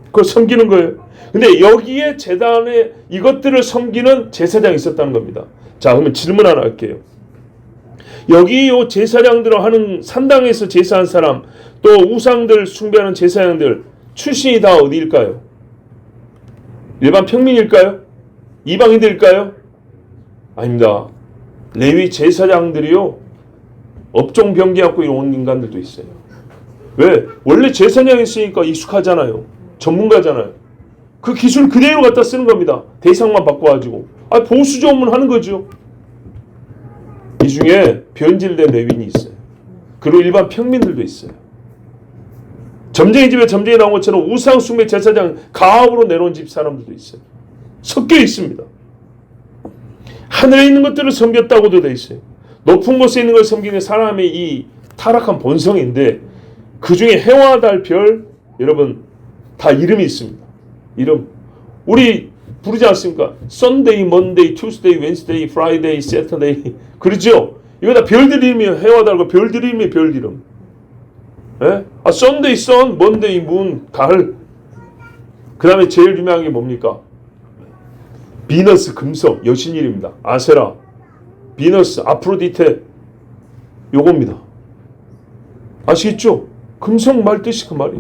그걸 섬기는 거예요. 근데 여기에 제단에 이것들을 섬기는 제사장이 있었다는 겁니다. 자, 그러면 질문 하나 할게요. 여기 요 제사장들을 하는 산당에서 제사한 사람, 또 우상들 숭배하는 제사장들 출신이 다 어디일까요? 일반 평민일까요? 이방인들일까요? 아닙니다. 레위 제사장들이요 업종 변경하고 이런 인간들도 있어요. 왜? 원래 제사장 했으니까 익숙하잖아요. 전문가잖아요. 그 기술 그대로 갖다 쓰는 겁니다. 대상만 바꿔가지고. 보수 조문을 하는 거죠. 이 중에 변질된 레위인이 있어요. 그리고 일반 평민들도 있어요. 점쟁이 집에 점쟁이 나온 것처럼 우상 숭배 제사장 가업으로 내려온 집 사람들도 있어요. 섞여 있습니다. 하늘에 있는 것들을 섬겼다고도 돼 있어요. 높은 곳에 있는 걸 섬기는 사람의 이 타락한 본성인데 그 중에 해와 달, 별 여러분 다 이름이 있습니다. 이름 우리 부르지 않습니까? Sunday, Monday, Tuesday, Wednesday, Friday, Saturday 그렇죠? 이거 다 별들 이름이에요. 해와 달과 별들 이름이에요. 별 이름. 예? Sunday, Sun, Monday, Moon, 달. 그 다음에 제일 유명한 게 뭡니까? 비너스, 금석, 여신 이름입니다. 아세라, 비너스, 아프로디테 요겁니다. 아시겠죠? 금성 말 뜻이 그 말이에요.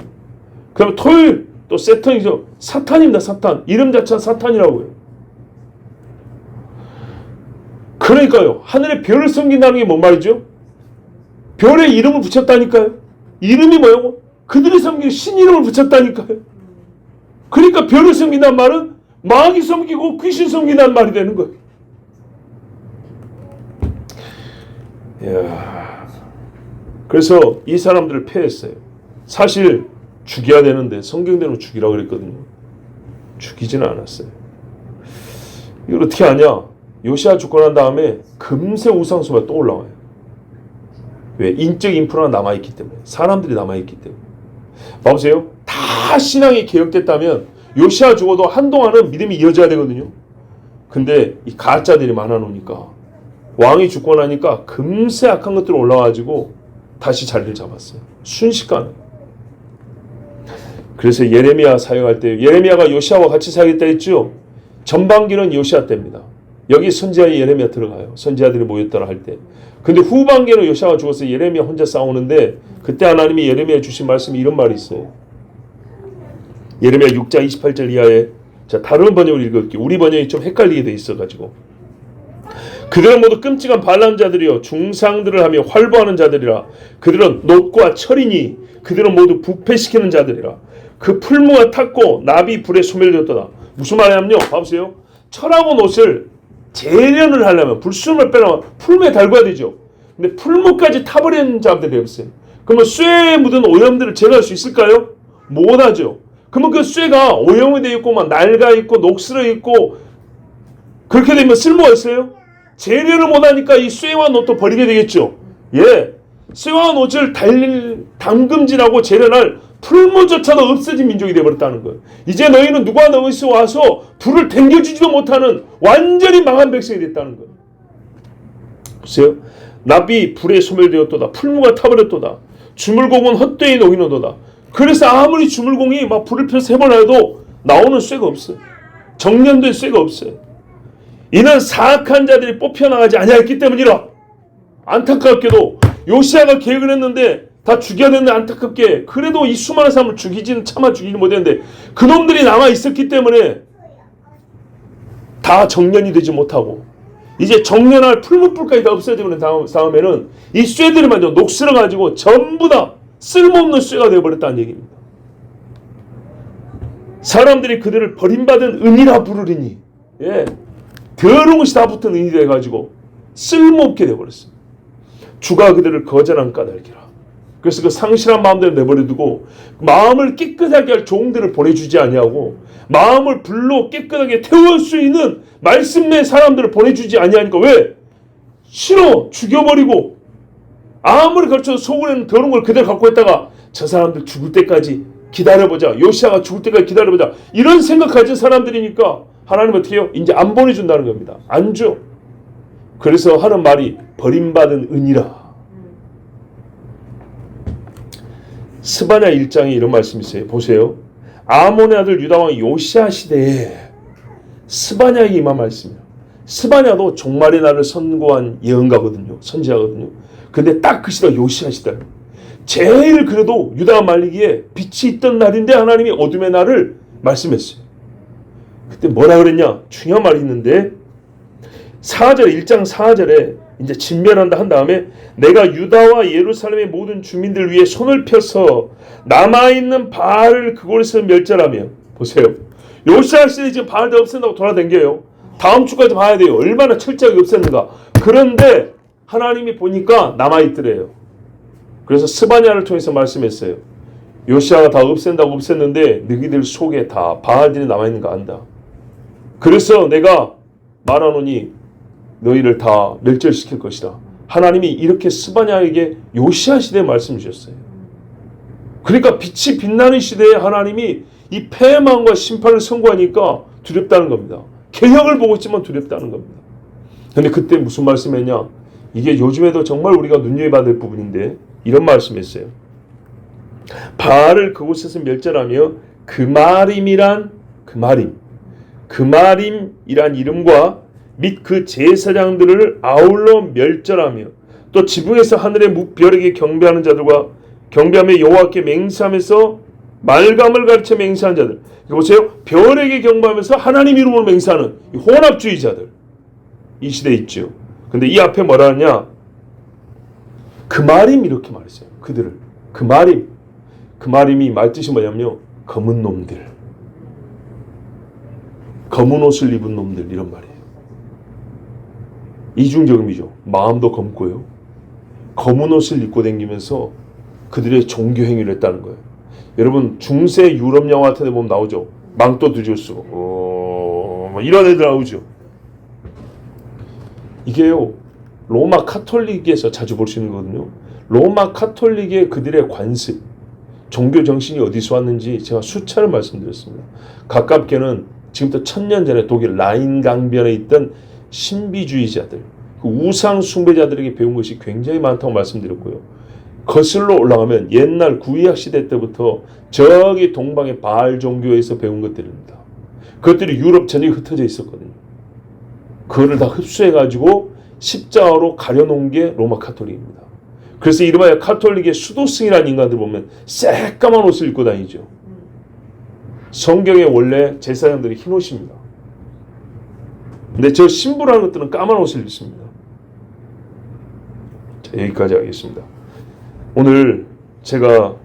그 다음에 토요일 또 세턴이죠. 사탄입니다. 사탄. 이름 자체가 사탄이라고 해요. 그러니까요. 하늘의 별을 섬긴다는 게 뭔 말이죠? 별에 이름을 붙였다니까요. 이름이 뭐냐고? 그들이 섬기는 신 이름을 붙였다니까요. 그러니까 별을 섬긴다는 말은 마귀 섬기고 귀신 섬긴다는 말이 되는 거예요. 이야. 그래서 이 사람들을 패했어요. 사실 죽여야 되는데 성경대로 죽이라고 그랬거든요. 죽이지는 않았어요. 이걸 어떻게 하냐? 요시야 죽고 난 다음에 금세 우상숭배가 또 올라와요. 왜? 인적 인프라가 남아있기 때문에. 사람들이 남아있기 때문에. 봐보세요. 다 신앙이 개혁됐다면 요시야 죽어도 한동안은 믿음이 이어져야 되거든요. 근데 이 가짜들이 많아 놓으니까 왕이 죽고 나니까 금세 악한 것들이 올라와가지고 다시 자리를 잡았어요. 순식간에. 그래서 예레미야 사역할 때 예레미야가 요시야와 같이 사역했다 했죠. 전반기는 요시야 때입니다. 여기 선지자 예레미야 들어가요. 선지자들이 모였더라 할 때. 근데 후반기는 요시야가 죽어서 예레미야 혼자 싸우는데 그때 하나님이 예레미야에 주신 말씀이 이런 말이 있어요. 예레미야 6장 28절 이하에 자 다른 번역을 읽을게요. 우리 번역이 좀 헷갈리게 돼 있어가지고 그들은 모두 끔찍한 반란자들이요 중상들을 하며 활보하는 자들이라. 그들은 놋과 철이니 그들은 모두 부패시키는 자들이라. 그 풀무가 탔고 나비 불에 소멸되었도다. 무슨 말이냐면요. 봐보세요. 철하고 놋을 재련을 하려면 불순을 빼려면 풀무에 달궈야 되죠. 근데 풀무까지 타버리는 자들이 없어요. 그러면 쇠에 묻은 오염들을 제거할 수 있을까요? 못하죠. 그러면 그 쇠가 오염이 되어 있고 막 낡아 있고 녹슬어 있고 그렇게 되면 쓸모가 있어요? 재련을 못하니까 이 쇠와 놋도 버리게 되겠죠. 예, 쇠와 놋을 담금질하고 재련할 풀무조차도 없어진 민족이 되어버렸다는 거예요. 이제 너희는 누가 너희서 와서 불을 댕겨주지도 못하는 완전히 망한 백성이 됐다는 거예요. 보세요. 나비 불에 소멸되었도다. 풀무가 타버렸도다. 주물공은 헛되이 녹이노도다. 그래서 아무리 주물공이 막 불을 펴서 해보려 해도 나오는 쇠가 없어요. 정련된 쇠가 없어요. 이는 사악한 자들이 뽑혀나가지 아니했기 때문이라. 안타깝게도 요시야가 계획을 했는데 다 죽여야 되는데 안타깝게 그래도 이 수많은 사람을 차마 죽이지 못했는데 그놈들이 남아있었기 때문에 다 정련이 되지 못하고 이제 정련할 풀무불까지 다 없어지는 다음에는 이 쇠들이 완전 녹슬어가지고 전부 다 쓸모없는 쇠가 되어버렸다는 얘기입니다. 사람들이 그들을 버림받은 은이라 부르리니 예, 더러운 것이 다 붙은 은이 돼가지고 쓸모없게 되어버렸어요. 주가 그들을 거절한 까닭이라. 그래서 그 상실한 마음대로 내버려두고 마음을 깨끗하게 할 종들을 보내주지 아니하고 마음을 불로 깨끗하게 태울 수 있는 말씀 내 사람들을 보내주지 아니하니까 왜? 싫어. 죽여버리고 아무리 가르쳐도 속으로는 더러운 걸 그대로 갖고 있다가 저 사람들 죽을 때까지 기다려보자. 요시야가 죽을 때까지 기다려보자. 이런 생각 가진 사람들이니까 하나님은 어떻게 해요? 이제 안 보내준다는 겁니다. 안 줘. 그래서 하는 말이 버림받은 은이라. 스바냐 1장에 이런 말씀이 있어요. 보세요. 아몬의 아들 유다왕 요시야 시대에 스바냐에게 임한 말씀이에요. 스바냐도 종말의 날을 선고한 예언가거든요. 선지자거든요. 근데 딱 그 시대가 요시야 시대예요. 제일 그래도 유다가 말리기에 빛이 있던 날인데 하나님이 어둠의 날을 말씀했어요. 그때 뭐라 그랬냐? 중요한 말이 있는데 4절에 1장 4절에 이제 진멸한다 한 다음에 내가 유다와 예루살렘의 모든 주민들 위해 손을 펴서 남아있는 바알을 그곳에서 멸절하며 보세요. 요시야 시대에 지금 바알들 없앤다고 돌아다녀요. 다음 주까지 봐야 돼요. 얼마나 철저하게 없앴는가. 그런데 하나님이 보니까 남아있더래요. 그래서 스바냐를 통해서 말씀했어요. 요시야가 다 없앤다고 없앴는데 너희들 속에 다 바알들이 남아있는 거 안다. 그래서 내가 말하노니 너희를 다 멸절시킬 것이다. 하나님이 이렇게 스바냐에게 요시야 시대에 말씀 주셨어요. 그러니까 빛이 빛나는 시대에 하나님이 이 패망과 심판을 선고하니까 두렵다는 겁니다. 개혁을 보고 있지만 두렵다는 겁니다. 근데 그때 무슨 말씀했냐? 이게 요즘에도 정말 우리가 눈여겨봐야 될 부분인데 이런 말씀했어요. 바알을 그곳에서 멸절하며 그마림이란 이름과 및 그 제사장들을 아울러 멸절하며 또 지붕에서 하늘의 묵별에게 경배하는 자들과 경배하며 여호와께 맹세하면서 말감을 가르쳐 맹세하는 자들. 보세요. 별에게 경배하면서 하나님 이름으로 맹세하는 이 혼합주의자들. 이 시대에 있죠. 근데 이 앞에 뭐라 하냐? 그 말임 이렇게 말했어요. 그들을. 그 말임이 말뜻이 뭐냐면요. 검은 놈들. 검은 옷을 입은 놈들 이런 말이에요. 이중적음이죠. 마음도 검고요. 검은 옷을 입고 다니면서 그들의 종교 행위를 했다는 거예요. 여러분 중세 유럽 영화 같은 데 보면 나오죠. 망토 뒤집어 뭐 이런 애들 나오죠. 이게요. 로마 카톨릭에서 자주 볼 수 있는 거거든요. 로마 카톨릭의 그들의 관습, 종교 정신이 어디서 왔는지 제가 수차례 말씀드렸습니다. 가깝게는 지금부터 1000년 전에 독일 라인 강변에 있던 신비주의자들, 그 우상 숭배자들에게 배운 것이 굉장히 많다고 말씀드렸고요. 거슬러 올라가면 옛날 구약 시대 때부터 저기 동방의 바알 종교에서 배운 것들입니다. 그것들이 유럽 전역에 흩어져 있었거든요. 그거를 다 흡수해가지고 십자가로 가려놓은 게 로마 카톨릭입니다. 그래서 이름하여 카톨릭의 수도승이라는 인간들 보면 새까만 옷을 입고 다니죠. 성경에 원래 제사장들이 흰 옷입니다. 근데 저 신부라는 것들은 까만 옷을 입습니다. 자, 여기까지 하겠습니다. 오늘 제가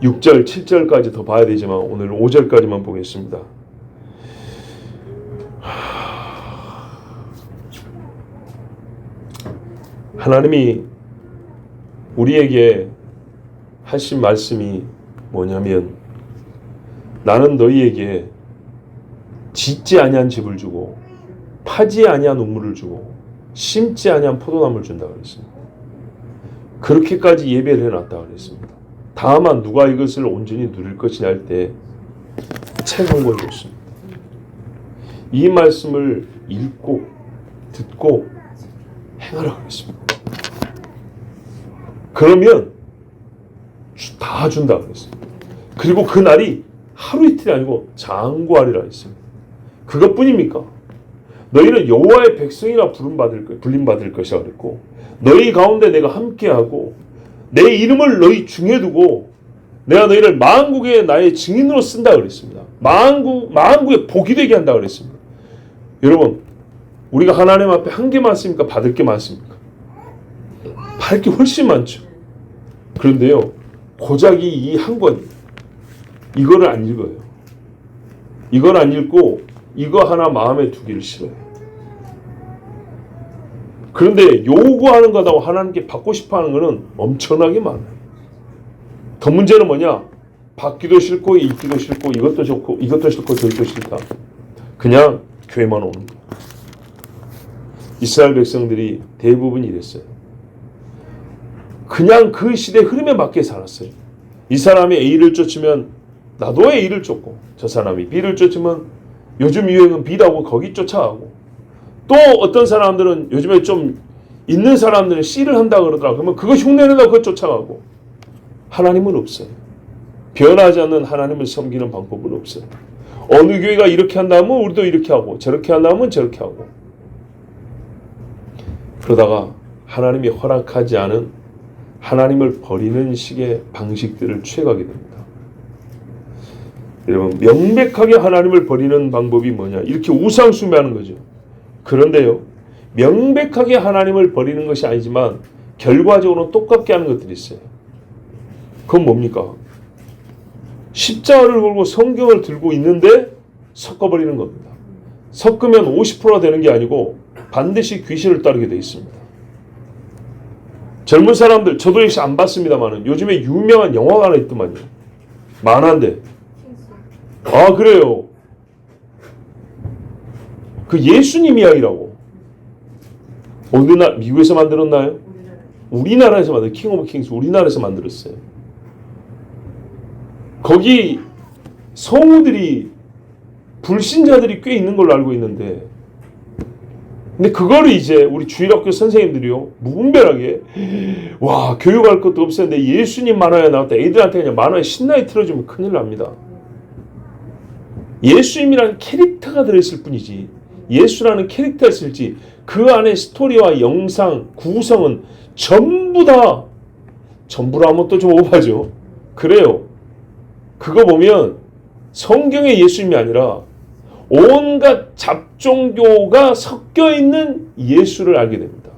6절, 7절까지 더 봐야 되지만 오늘 5절까지만 보겠습니다. 하나님이 우리에게 하신 말씀이 뭐냐면 나는 너희에게 짓지 아니한 집을 주고 파지 아니한 우물을 주고 심지 아니한 포도나무를 준다 그랬습니다. 그렇게까지 예배를 해놨다 그랬습니다. 다만 누가 이것을 온전히 누릴 것이냐 할 때 책 한 권 줬습니다. 이 말씀을 읽고 듣고 행하라 그랬습니다. 그러면 다 준다 그랬습니다. 그리고 그 날이 하루 이틀이 아니고 장구하리라 했습니다. 그것뿐입니까? 너희는 여호와의 백성이라 불림받을 것이라 그랬고 너희 가운데 내가 함께하고 내 이름을 너희 중에 두고 내가 너희를 만국의 나의 증인으로 쓴다 그랬습니다. 만국의 복이 되게 한다 그랬습니다. 여러분 우리가 하나님 앞에 한 게 많습니까? 받을 게 많습니까? 받을 게 훨씬 많죠. 그런데요 고작이 이 한 권 이거를 안 읽어요. 이걸 안 읽고 이거 하나 마음에 두기를 싫어요. 그런데 요구하는 거다고 하나님께 받고 싶어하는 거는 엄청나게 많아요. 더 문제는 뭐냐? 받기도 싫고 읽기도 싫고 이것도 좋고 이것도 싫고 저것도 싫다. 그냥 교회만 오는 거. 이스라엘 백성들이 대부분 이랬어요. 그냥 그 시대 흐름에 맞게 살았어요. 이 사람이 A를 쫓으면 나도 A를 쫓고 저 사람이 B를 쫓으면 요즘 유행은 B라고 거기 쫓아가고 또 어떤 사람들은 요즘에 좀 있는 사람들은 C를 한다 그러더라. 그러면 그거 흉내낸다고 그거 쫓아가고 하나님은 없어요. 변하지 않는 하나님을 섬기는 방법은 없어요. 어느 교회가 이렇게 한다면 우리도 이렇게 하고 저렇게 한다면 저렇게 하고 그러다가 하나님이 허락하지 않은 하나님을 버리는 식의 방식들을 취해가게 됩니다. 여러분 명백하게 하나님을 버리는 방법이 뭐냐? 이렇게 우상 숭배하는 거죠. 그런데요 명백하게 하나님을 버리는 것이 아니지만 결과적으로 똑같게 하는 것들이 있어요. 그건 뭡니까? 십자가를 걸고 성경을 들고 있는데 섞어버리는 겁니다. 섞으면 50%가 되는 게 아니고 반드시 귀신을 따르게 되어 있습니다. 젊은 사람들 저도 역시 안 봤습니다만 요즘에 유명한 영화가 하나 있더만요. 만화인데 아 그래요. 그 예수님 이야기라고. 어느 날 미국에서 만들었나요? 우리나라에서 만들었어요. 킹 오브 킹스 우리나라에서 만들었어요. 거기 성우들이 불신자들이 꽤 있는 걸로 알고 있는데 근데 그거를 이제 우리 주일학교 선생님들이요 무분별하게 와 교육할 것도 없었는데 예수님 만화에 나왔다 애들한테 그냥 만화에 신나게 틀어주면 큰일 납니다. 예수님이라는 캐릭터가 들어있을 뿐이지 예수라는 캐릭터가 있을지 그 안에 스토리와 영상 구성은 전부라 하면 또 좀 오바죠. 그래요. 그거 보면 성경의 예수님이 아니라 온갖 잡종교가 섞여 있는 예수를 알게 됩니다.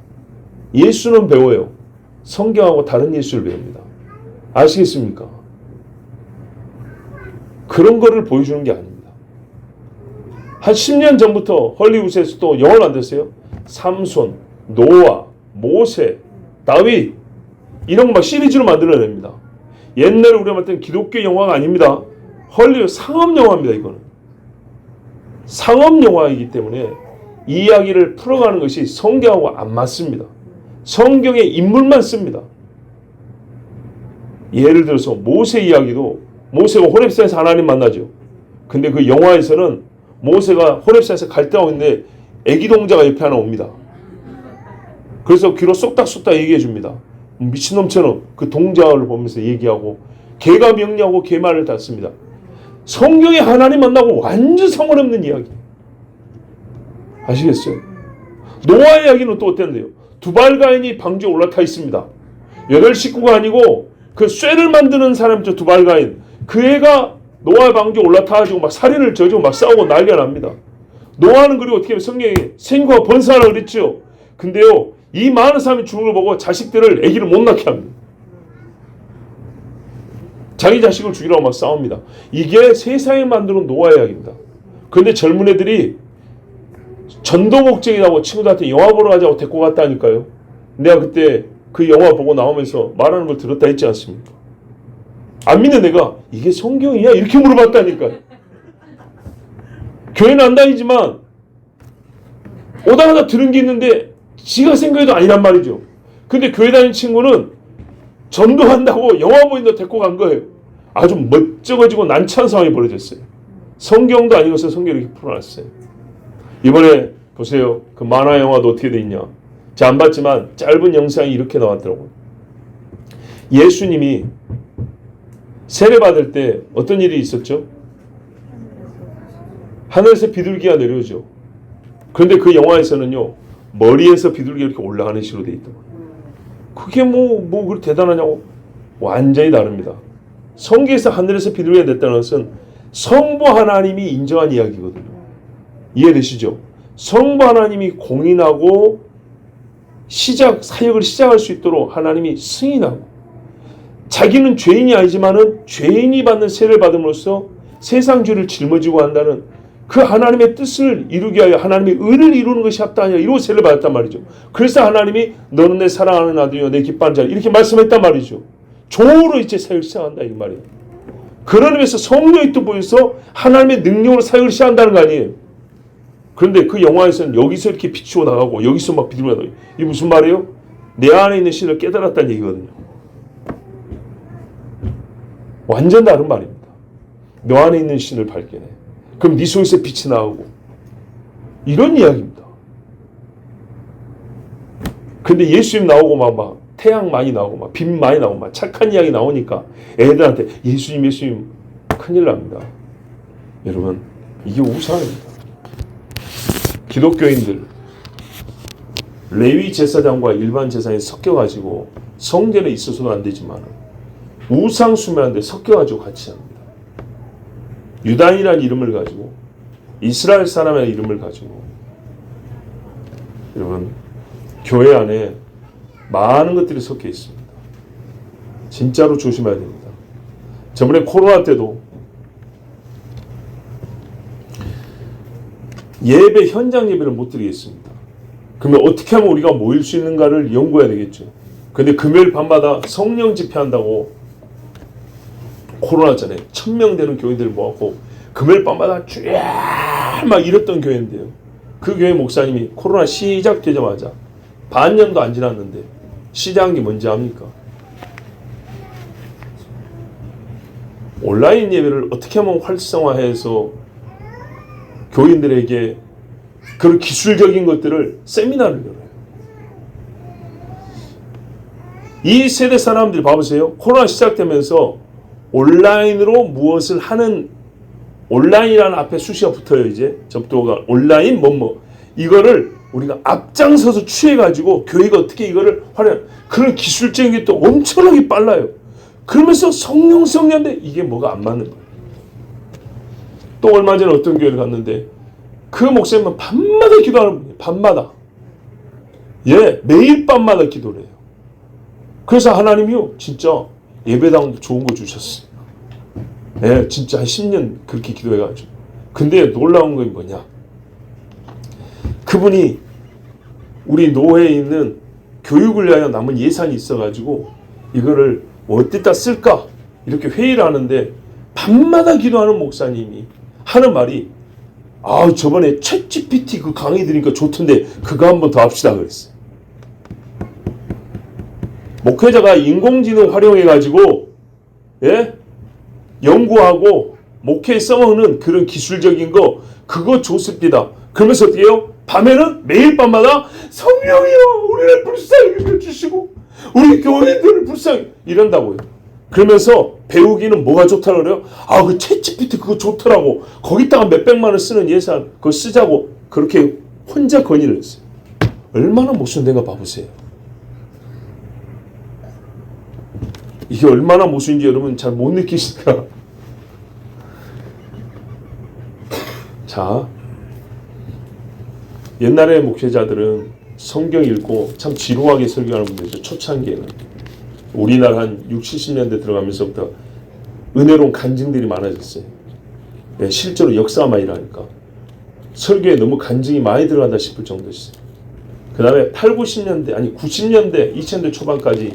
예수는 배워요. 성경하고 다른 예수를 배웁니다. 아시겠습니까? 그런 거를 보여주는 게 아닙니다. 한 10년 전부터 헐리우드에서 또 영화를 만들었어요. 삼손, 노아, 모세, 다윗 이런 거 막 시리즈로 만들어냅니다. 옛날에 우리가 봤던 기독교 영화가 아닙니다. 헐리우드 상업 영화입니다. 이거는 상업 영화이기 때문에 이 이야기를 풀어가는 것이 성경하고 안 맞습니다. 성경의 인물만 씁니다. 예를 들어서 모세 이야기도 모세가 호렙산에서 하나님 만나죠. 근데 그 영화에서는 모세가 호렙산에서 갈등하고 있는데 애기 동자가 옆에 하나 옵니다. 그래서 귀로 쏙닥쏙닥 얘기해 줍니다. 미친놈처럼 그 동자를 보면서 얘기하고 개가 명령하고 개 말을 다 씁니다. 성경에 하나님 만나고 완전 상관없는 이야기. 아시겠어요? 노아 이야기는 또 어땠는데요? 두발가인이 방주에 올라타 있습니다. 8식구가 아니고 그 쇠를 만드는 사람이죠. 두발가인. 그 애가 노아 방주에 올라타가지고 막 살인을 저지고 막 싸우고 난리가 납니다. 노아는 그리고 어떻게 하면 성경에 생과 번사하라 그랬죠. 근데요, 이 많은 사람이 죽는 걸 보고 자식들을 아기를 못 낳게 합니다. 자기 자식을 죽이라고 막 싸웁니다. 이게 세상에 만드는 노아 이야기입니다. 그런데 젊은 애들이 전도 목적이라고 친구들한테 영화 보러 가자고 데리고 갔다니까요. 내가 그때 그 영화 보고 나오면서 말하는 걸 들었다 했지 않습니까? 안 믿는 내가 이게 성경이야? 이렇게 물어봤다니까. 교회는 안 다니지만 오다 가다 들은 게 있는데 지가 생각해도 아니란 말이죠. 근데 교회 다니는 친구는 전도한다고 영화 보인다 데리고 간 거예요. 아주 멋쩍어지고 난처한 상황이 벌어졌어요. 성경도 아니고서 성경을 이렇게 풀어놨어요. 이번에 보세요. 그 만화 영화도 어떻게 돼 있냐. 제가 안 봤지만 짧은 영상이 이렇게 나왔더라고요. 예수님이 세례받을 때 어떤 일이 있었죠? 하늘에서 비둘기가 내려오죠. 그런데 그 영화에서는요, 머리에서 비둘기가 이렇게 올라가는 식으로 돼 있더라고요. 그게 뭐 그렇게 대단하냐고? 완전히 다릅니다. 성경에서 하늘에서 비둘기가 됐다는 것은 성부 하나님이 인정한 이야기거든요. 이해되시죠? 성부 하나님이 공인하고 사역을 시작할 수 있도록 하나님이 승인하고, 자기는 죄인이 아니지만은 죄인이 받는 세례를 받음으로써 세상 죄를 짊어지고 한다는 그 하나님의 뜻을 이루기 위하여 하나님의 의를 이루는 것이 합당하냐 이러고 세례를 받았단 말이죠. 그래서 하나님이 너는 내 사랑하는 아들이요 내 기뻐하는 자라 이렇게 말씀했단 말이죠. 종으로 이제 사역을 시작한다 이 말이에요. 그런 의미에서 성령의 뜻 보여서 하나님의 능력으로 사역을 시작한다는 거 아니에요. 그런데 그 영화에서는 여기서 이렇게 비추어 나가고 여기서 막 비둘기가 나가고, 이게 무슨 말이에요? 내 안에 있는 신을 깨달았다는 얘기거든요. 완전 다른 말입니다. 너 안에 있는 신을 발견해. 그럼 네 속에서 빛이 나오고, 이런 이야기입니다. 근데 예수님 나오고 막 태양 많이 나오고 막 빛 많이 나오고 막 착한 이야기 나오니까 애들한테 예수님 큰일 납니다. 여러분, 이게 우상입니다. 기독교인들 레위 제사장과 일반 제사장이 섞여가지고 성전에 있어서도 안 되지만 우상 숭배하는데 섞여가지고 같이 합니다. 유다인이라는 이름을 가지고 이스라엘 사람의 이름을 가지고, 여러분 교회 안에 많은 것들이 섞여 있습니다. 진짜로 조심해야 됩니다. 저번에 코로나 때도 예배 현장 예배를 못 드리겠습니다. 그러면 어떻게 하면 우리가 모일 수 있는가를 연구해야 되겠죠. 근데 금요일 밤마다 성령 집회한다고 코로나 전에 1000명 되는 교인들 모았고 금요일 밤마다 쫙 막 이랬던 교회인데요. 그 교회 목사님이 코로나 시작되자마자 반년도 안 지났는데 시작한 게 뭔지 압니까? 온라인 예배를 어떻게 하면 활성화해서 교인들에게 그런 기술적인 것들을 세미나를 열어요. 이 세대 사람들이 봐보세요. 코로나 시작되면서 온라인으로 무엇을 하는, 온라인이라는 앞에 수시가 붙어요. 이제 접도가 온라인 이거를 우리가 앞장서서 취해가지고 교회가 어떻게 이거를 활용, 그런 기술적인 게 또 엄청나게 빨라요. 그러면서 성령인데 이게 뭐가 안 맞는 거예요. 또 얼마 전에 어떤 교회를 갔는데 그 목사님은 밤마다 기도하는 분이에요. 밤마다. 예, 매일 밤마다 기도를 해요. 그래서 하나님이요 진짜 예배당도 좋은 거 주셨어요. 예, 진짜 한 10년 그렇게 기도해가지고. 근데 놀라운 건 뭐냐? 그분이 우리 노회에 있는 교육을 위하여 남은 예산이 있어가지고 이거를 어디다 쓸까? 이렇게 회의를 하는데 밤마다 기도하는 목사님이 하는 말이 저번에 챗GPT 그 강의 들으니까 좋던데 그거 한번 더 합시다 그랬어요. 목회자가 인공지능 활용해가지고 연구하고 목회에 써먹는 그런 기술적인 거 그거 좋습니다. 그러면서 어떻게 해요? 밤에는 매일 밤마다 성령이여 우리를 불쌍히 여겨주시고 우리 교인들을 불쌍히 이런다고요. 그러면서 배우기는 뭐가 좋다고 그래요? 그 챗GPT 그거 좋더라고. 거기다가 몇백만 원 쓰는 예산 그거 쓰자고 그렇게 혼자 건의를 했어요. 얼마나 모순된가 봐보세요. 이게 얼마나 모순인지 여러분 잘 못 느끼실까? 자, 옛날에 목회자들은 성경 읽고 참 지루하게 설교하는 분들이죠. 초창기에는. 우리나라 한 60, 70년대 들어가면서부터 은혜로운 간증들이 많아졌어요. 실제로 역사만 일하니까. 설교에 너무 간증이 많이 들어간다 싶을 정도였어요. 그 다음에 8, 90년대, 아니 90년대, 2000년대 초반까지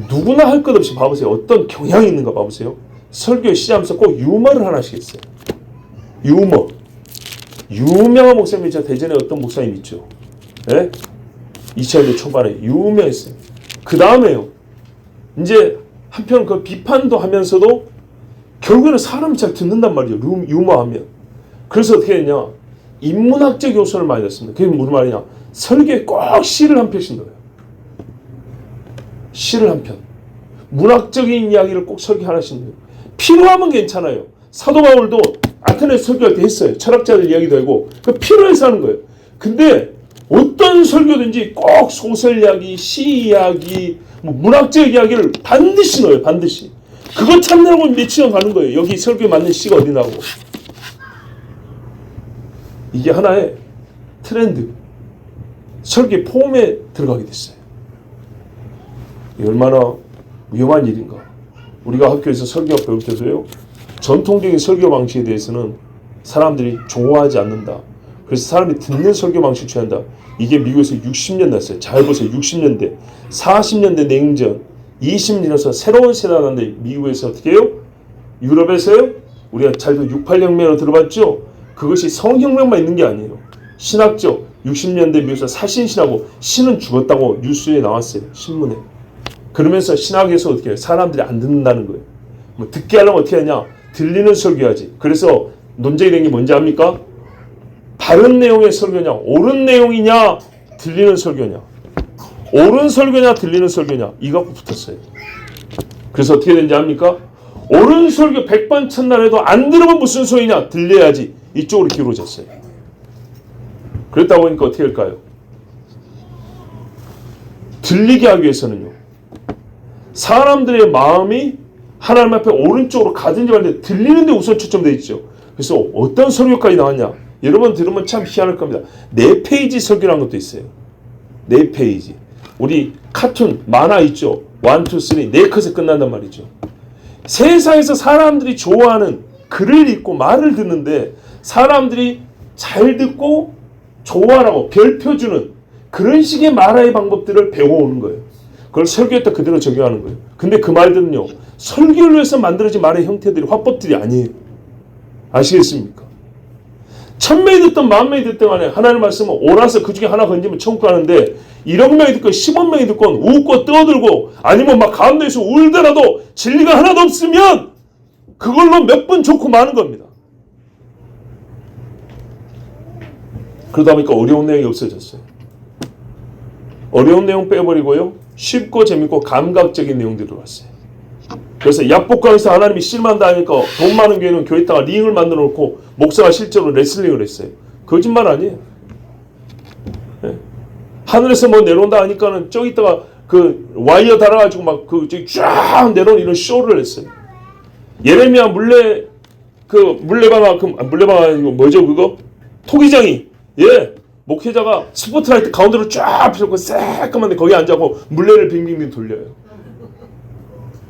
누구나 할 것 없이 봐보세요. 어떤 경향이 있는가 봐보세요. 설교 시작하면서 꼭 유머를 하나씩 했어요. 유머. 유명한 목사님이 저 대전에 어떤 목사님 있죠. 2000년대 초반에 유명했어요. 그 다음에요. 이제 한편 그 비판도 하면서도 결국에는 사람이 잘 듣는단 말이죠. 유머하면. 그래서 어떻게 했냐. 인문학적 요소를 많이 넣습니다. 그게 무슨 말이냐. 설교에 꼭 시를 한 편씩 넣어요. 시를 한 편. 문학적인 이야기를 꼭 설교 하나씩 넣어요. 필요하면 괜찮아요. 사도 바울도 아테네 설교할 때 했어요. 철학자들 이야기도 하고. 그 필요해서 하는 거예요. 근데 어떤 설교든지 꼭 소설 이야기, 시 이야기, 문학적 이야기를 반드시 넣어요. 반드시. 그거 찾느라고 며칠간 가는 거예요. 여기 설교에 맞는 시가 어디 나오고. 이게 하나의 트렌드. 설교 폼에 들어가게 됐어요. 얼마나 위험한 일인가. 우리가 학교에서 설교 배울 때도요. 전통적인 설교 방식에 대해서는 사람들이 좋아하지 않는다. 그래서 사람이 듣는 설교 방식 취한다. 이게 미국에서 60년 났어요. 잘 보세요. 60년대, 40년대 냉전, 20년에서 새로운 세대가 났는데 미국에서 어떻게 해요? 유럽에서요? 우리가 잘도 68혁명으로 들어봤죠? 그것이 성혁명만 있는 게 아니에요. 신학적 60년대 미국에서 사신신하고 신은 죽었다고 뉴스에 나왔어요. 신문에. 그러면서 신학에서 어떻게 해요? 사람들이 안 듣는다는 거예요. 듣게 하려면 어떻게 하냐? 들리는 설교하지. 그래서 논쟁이 된 게 뭔지 압니까? 바른 내용의 설교냐, 옳은 내용이냐, 들리는 설교냐. 옳은 설교냐, 들리는 설교냐. 이거 갖고 붙었어요. 그래서 어떻게 되는지 압니까? 옳은 설교 100번 첫날에도 안 들으면 무슨 소리냐? 들려야지. 이쪽으로 기울어졌어요. 그랬다 보니까 어떻게 할까요? 들리게 하기 위해서는요. 사람들의 마음이 하나님 앞에 오른쪽으로 가든지 말든지 들리는 데 우선 초점되어 있죠. 그래서 어떤 설교까지 나왔냐? 여러분 들으면 참 희한할 겁니다. 4페이지 설교라는 것도 있어요. 4페이지. 우리 카툰, 만화 있죠. 1, 2, 3, 4컷에 끝난단 말이죠. 세상에서 사람들이 좋아하는 글을 읽고 말을 듣는데 사람들이 잘 듣고 좋아라고 별표 주는 그런 식의 말하의 방법들을 배워오는 거예요. 그걸 설교에 딱 그대로 적용하는 거예요. 근데 그 말들은요. 설교를 위해서 만들어진 말의 형태들이 화법들이 아니에요. 아시겠습니까? 1000명이 듣든 10,000명이 듣든 간에 하나님의 말씀은 옳아서 그 중에 하나 건지면 천국 가는데 1억 명이 듣건 10억 명이 듣건 웃고 떠들고 아니면 막 가운데에서 울더라도 진리가 하나도 없으면 그걸로 몇 번 좋고 마는 겁니다. 그러다 보니까 어려운 내용이 없어졌어요. 어려운 내용 빼버리고요. 쉽고 재밌고 감각적인 내용들이 들어왔어요. 그래서 약복강에서 하나님이 실망한다 하니까 돈 많은 교회는 교회에다가 링을 만들어 놓고 목사가 실제로 레슬링을 했어요. 거짓말 아니에요. 네. 하늘에서 뭐 내려온다 하니까는 저기다가 그 와이어 달아가지고 막 그 저기 쫙 내려오는 이런 쇼를 했어요. 예레미야 물레방아 그 물레방아 이거 뭐죠 그거? 토기장이 목회자가 스포트라이트 가운데로 쫙 비춰고 새까만데 거기 앉아고 물레를 빙빙빙 돌려요.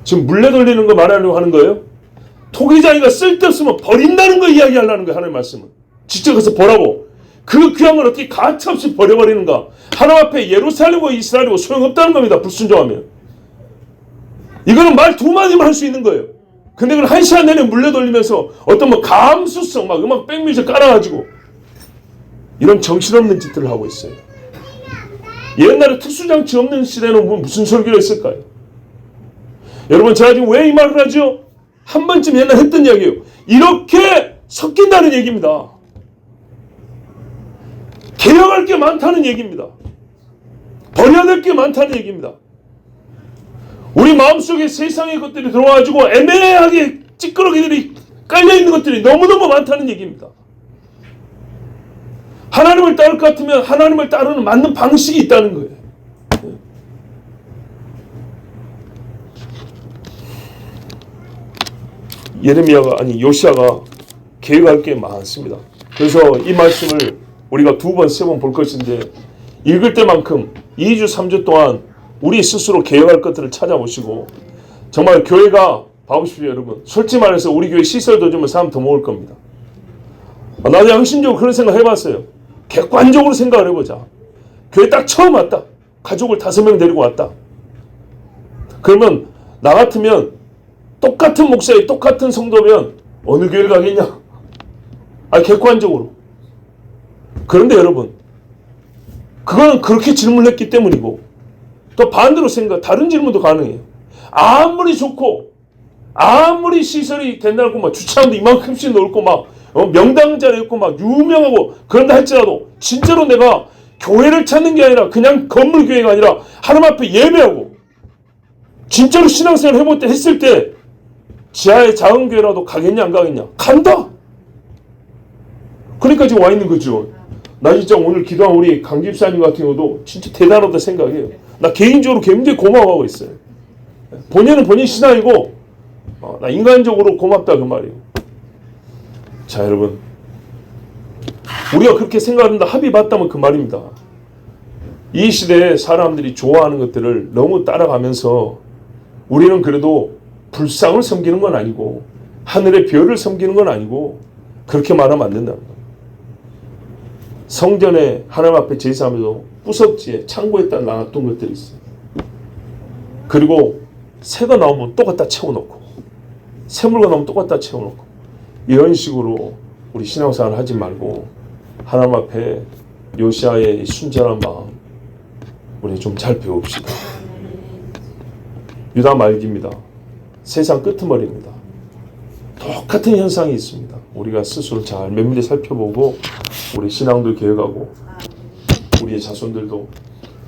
지금 물레 돌리는 거 말하려고 하는 거예요? 토기장이가 쓸데없으면 버린다는 거 이야기하려는 거예요. 하나님 말씀은. 직접 가서 보라고. 그 귀한 걸 어떻게 가차없이 버려버리는가. 하나님 앞에 예루살렘과 이스라엘이고 소용없다는 겁니다. 불순종하면. 이거는 말 두 마디만 할 수 있는 거예요. 근데 그걸 한 시간 내내 물레 돌리면서 어떤 뭐 감수성 막 음악 백뮤직 깔아가지고 이런 정신없는 짓들을 하고 있어요. 옛날에 특수장치 없는 시대는 무슨 설교를 했을까요? 여러분 제가 지금 왜 이 말을 하죠? 한 번쯤 옛날 했던 이야기예요. 이렇게 섞인다는 얘기입니다. 개혁할 게 많다는 얘기입니다. 버려야 될 게 많다는 얘기입니다. 우리 마음속에 세상의 것들이 들어와가지고 애매하게 찌끄러기들이 깔려있는 것들이 너무너무 많다는 얘기입니다. 하나님을 따를 것 같으면 하나님을 따르는 맞는 방식이 있다는 거예요. 요시아가 계획할 게 많습니다. 그래서 이 말씀을 우리가 2번, 3번 볼 것인데 읽을 때만큼 2주, 3주 동안 우리 스스로 계획할 것들을 찾아보시고 정말 교회가 봐보십시오 여러분. 솔직히 말해서 우리 교회 시설도 주면 사람 더 모을 겁니다. 나도 양심적으로 그런 생각 해봤어요. 객관적으로 생각을 해보자. 교회 딱 처음 왔다. 가족을 5명 데리고 왔다. 그러면 나 같으면 똑같은 목사의 똑같은 성도면 어느 교회를 가겠냐? 객관적으로. 그런데 여러분 그거는 그렇게 질문을 했기 때문이고 또 반대로 다른 질문도 가능해요. 아무리 좋고 아무리 시설이 된다고 막 주차장도 이만큼씩 넓고 막 명당 자리에 있고 막 유명하고 그런다 할지라도 진짜로 내가 교회를 찾는 게 아니라 그냥 건물 교회가 아니라 하나님 앞에 예배하고 진짜로 신앙생활 해볼 때 했을 때 지하의 작은 교회라도 가겠냐 안 가겠냐? 간다. 그러니까 지금 와 있는 거죠. 나 진짜 오늘 기도한 우리 강 집사님 같은 경우도 진짜 대단하다 생각해요. 나 개인적으로 굉장히 고마워하고 있어요. 본인은 본인 신앙이고 나 인간적으로 고맙다 그 말이에요. 자 여러분 우리가 그렇게 생각한다 합의 봤다면 그 말입니다. 이 시대에 사람들이 좋아하는 것들을 너무 따라가면서 우리는 그래도 불상을 섬기는 건 아니고 하늘의 별을 섬기는 건 아니고 그렇게 말하면 안 된다는 거예요. 성전에 하나님 앞에 제사하면서 구석지에 창고에다 놔놨던 것들이 있어요. 그리고 새가 나오면 또 갖다 채워놓고 새물과 나오면 또 갖다 채워놓고 이런 식으로 우리 신앙생활을 하지 말고 하나님 앞에 요시아의 순전한 마음 우리 좀 잘 배웁시다. 유다 말기입니다. 세상 끄트머리입니다. 똑같은 현상이 있습니다. 우리가 스스로 잘 면밀히 살펴보고 우리 신앙도 계획하고 우리의 자손들도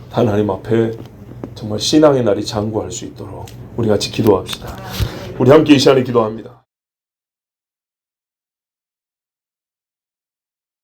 하나님 앞에 정말 신앙의 날이 장구할 수 있도록 우리 같이 기도합시다. 우리 함께 이 시간에 기도합니다.